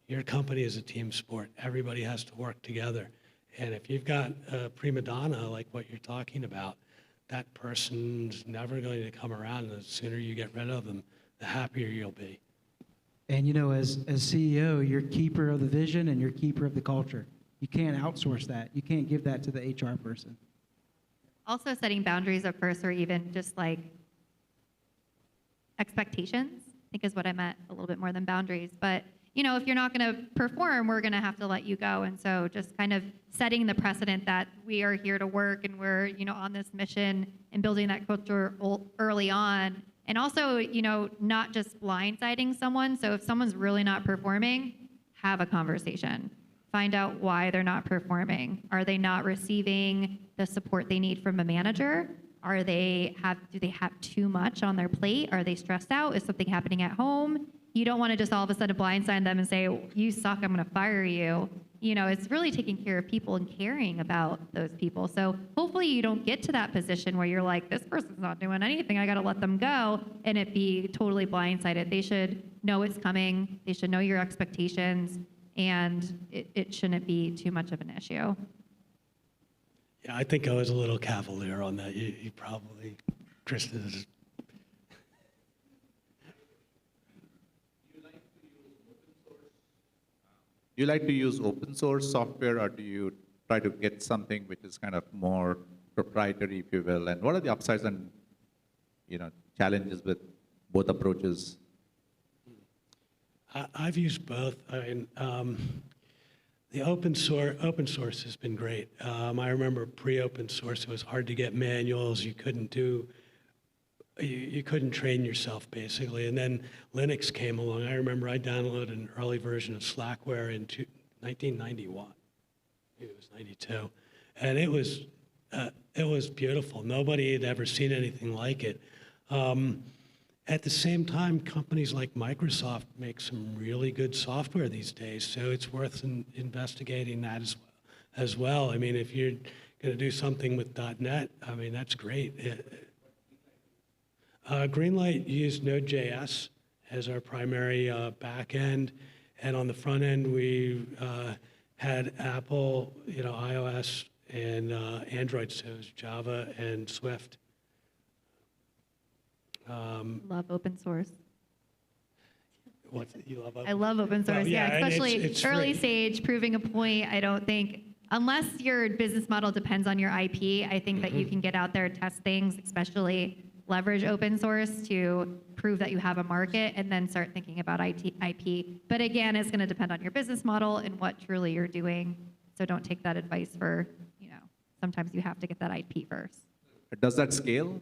Your company is a team sport. Everybody has to work together. And if you've got a prima donna like what you're talking about, that person's never going to come around. And the sooner you get rid of them, the happier you'll be. And you know, as CEO, you're keeper of the vision and you're keeper of the culture. You can't outsource that. You can't give that to the HR person. Also setting boundaries at first, or even just like expectations, I think is what I meant a little bit more than boundaries. But you know, if you're not going to perform, we're going to have to let you go. And so just kind of setting the precedent that we are here to work and we're, you know, on this mission and building that culture early on. And also, you know, not just blindsiding someone. So if someone's really not performing, have a conversation. Find out why they're not performing. Are they not receiving the support they need from a manager? Do they have too much on their plate? Are they stressed out? Is something happening at home? You don't want to just all of a sudden blindside them and say, you suck, I'm going to fire you. You know, it's really taking care of people and caring about those people. So hopefully you don't get to that position where you're like, this person's not doing anything, I got to let them go, and it be totally blindsided. They should know it's coming. They should know your expectations, and it shouldn't be too much of an issue. Yeah, I think I was a little cavalier on that. You probably, Kristen is. Do you like to use open source software, or do you try to get something which is kind of more proprietary, if you will? And what are the upsides and challenges with both approaches? I've used both. I mean, the open source has been great. I remember pre-open source, it was hard to get manuals. You couldn't train yourself basically. And then Linux came along. I remember I downloaded an early version of Slackware in 1991. Maybe it was 92, and it was beautiful. Nobody had ever seen anything like it. At the same time, companies like Microsoft make some really good software these days, so it's worth investigating that as well. I mean, if you're going to do something with .NET, I mean, that's great. Greenlight used Node.js as our primary back end, and on the front end, we had Apple, iOS, and Android, so it was Java and Swift. Love open source. What you love? I love open source. Well, yeah, and especially it's early free. stage, proving a point. I don't think, unless your business model depends on your IP, I think that you can get out there, test things, especially leverage open source to prove that you have a market, and then start thinking about IP. But again, it's going to depend on your business model and what truly you're doing. So don't take that advice for, sometimes you have to get that IP first. Does that scale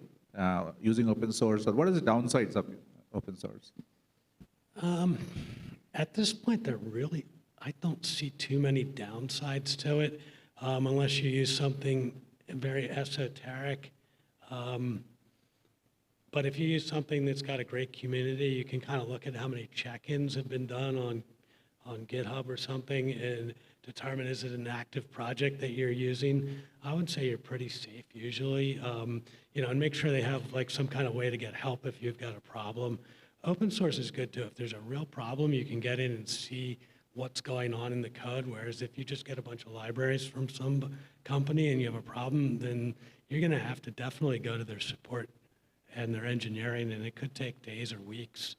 using open source, or what are the downsides of open source? At this point, I don't see too many downsides to it, unless you use something very esoteric. But if you use something that's got a great community, you can kind of look at how many check-ins have been done on GitHub or something and determine, is it an active project that you're using? I would say you're pretty safe usually, and make sure they have like some kind of way to get help if you've got a problem. Open source is good too. If there's a real problem, you can get in and see what's going on in the code, whereas if you just get a bunch of libraries from some company and you have a problem, then you're going to have to definitely go to their support and their engineering, and it could take days or weeks.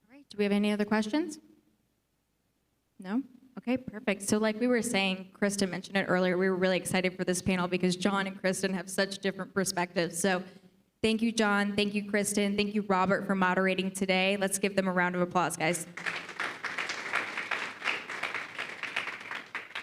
All right, do we have any other questions? No? Okay, perfect. So like we were saying, Kristen mentioned it earlier, we were really excited for this panel because John and Kristen have such different perspectives. So thank you, John. Thank you, Kristen. Thank you, Robert, for moderating today. Let's give them a round of applause, guys.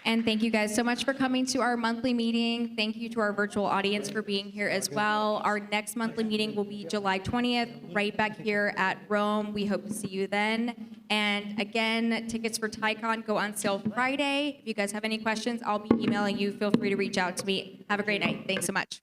And thank you guys so much for coming to our monthly meeting. Thank you to our virtual audience for being here as well. Our next monthly meeting will be July 20th, right back here at Rome. We hope to see you then. And again, tickets for TyCon go on sale Friday. If you guys have any questions, I'll be emailing you. Feel free to reach out to me. Have a great night. Thanks so much.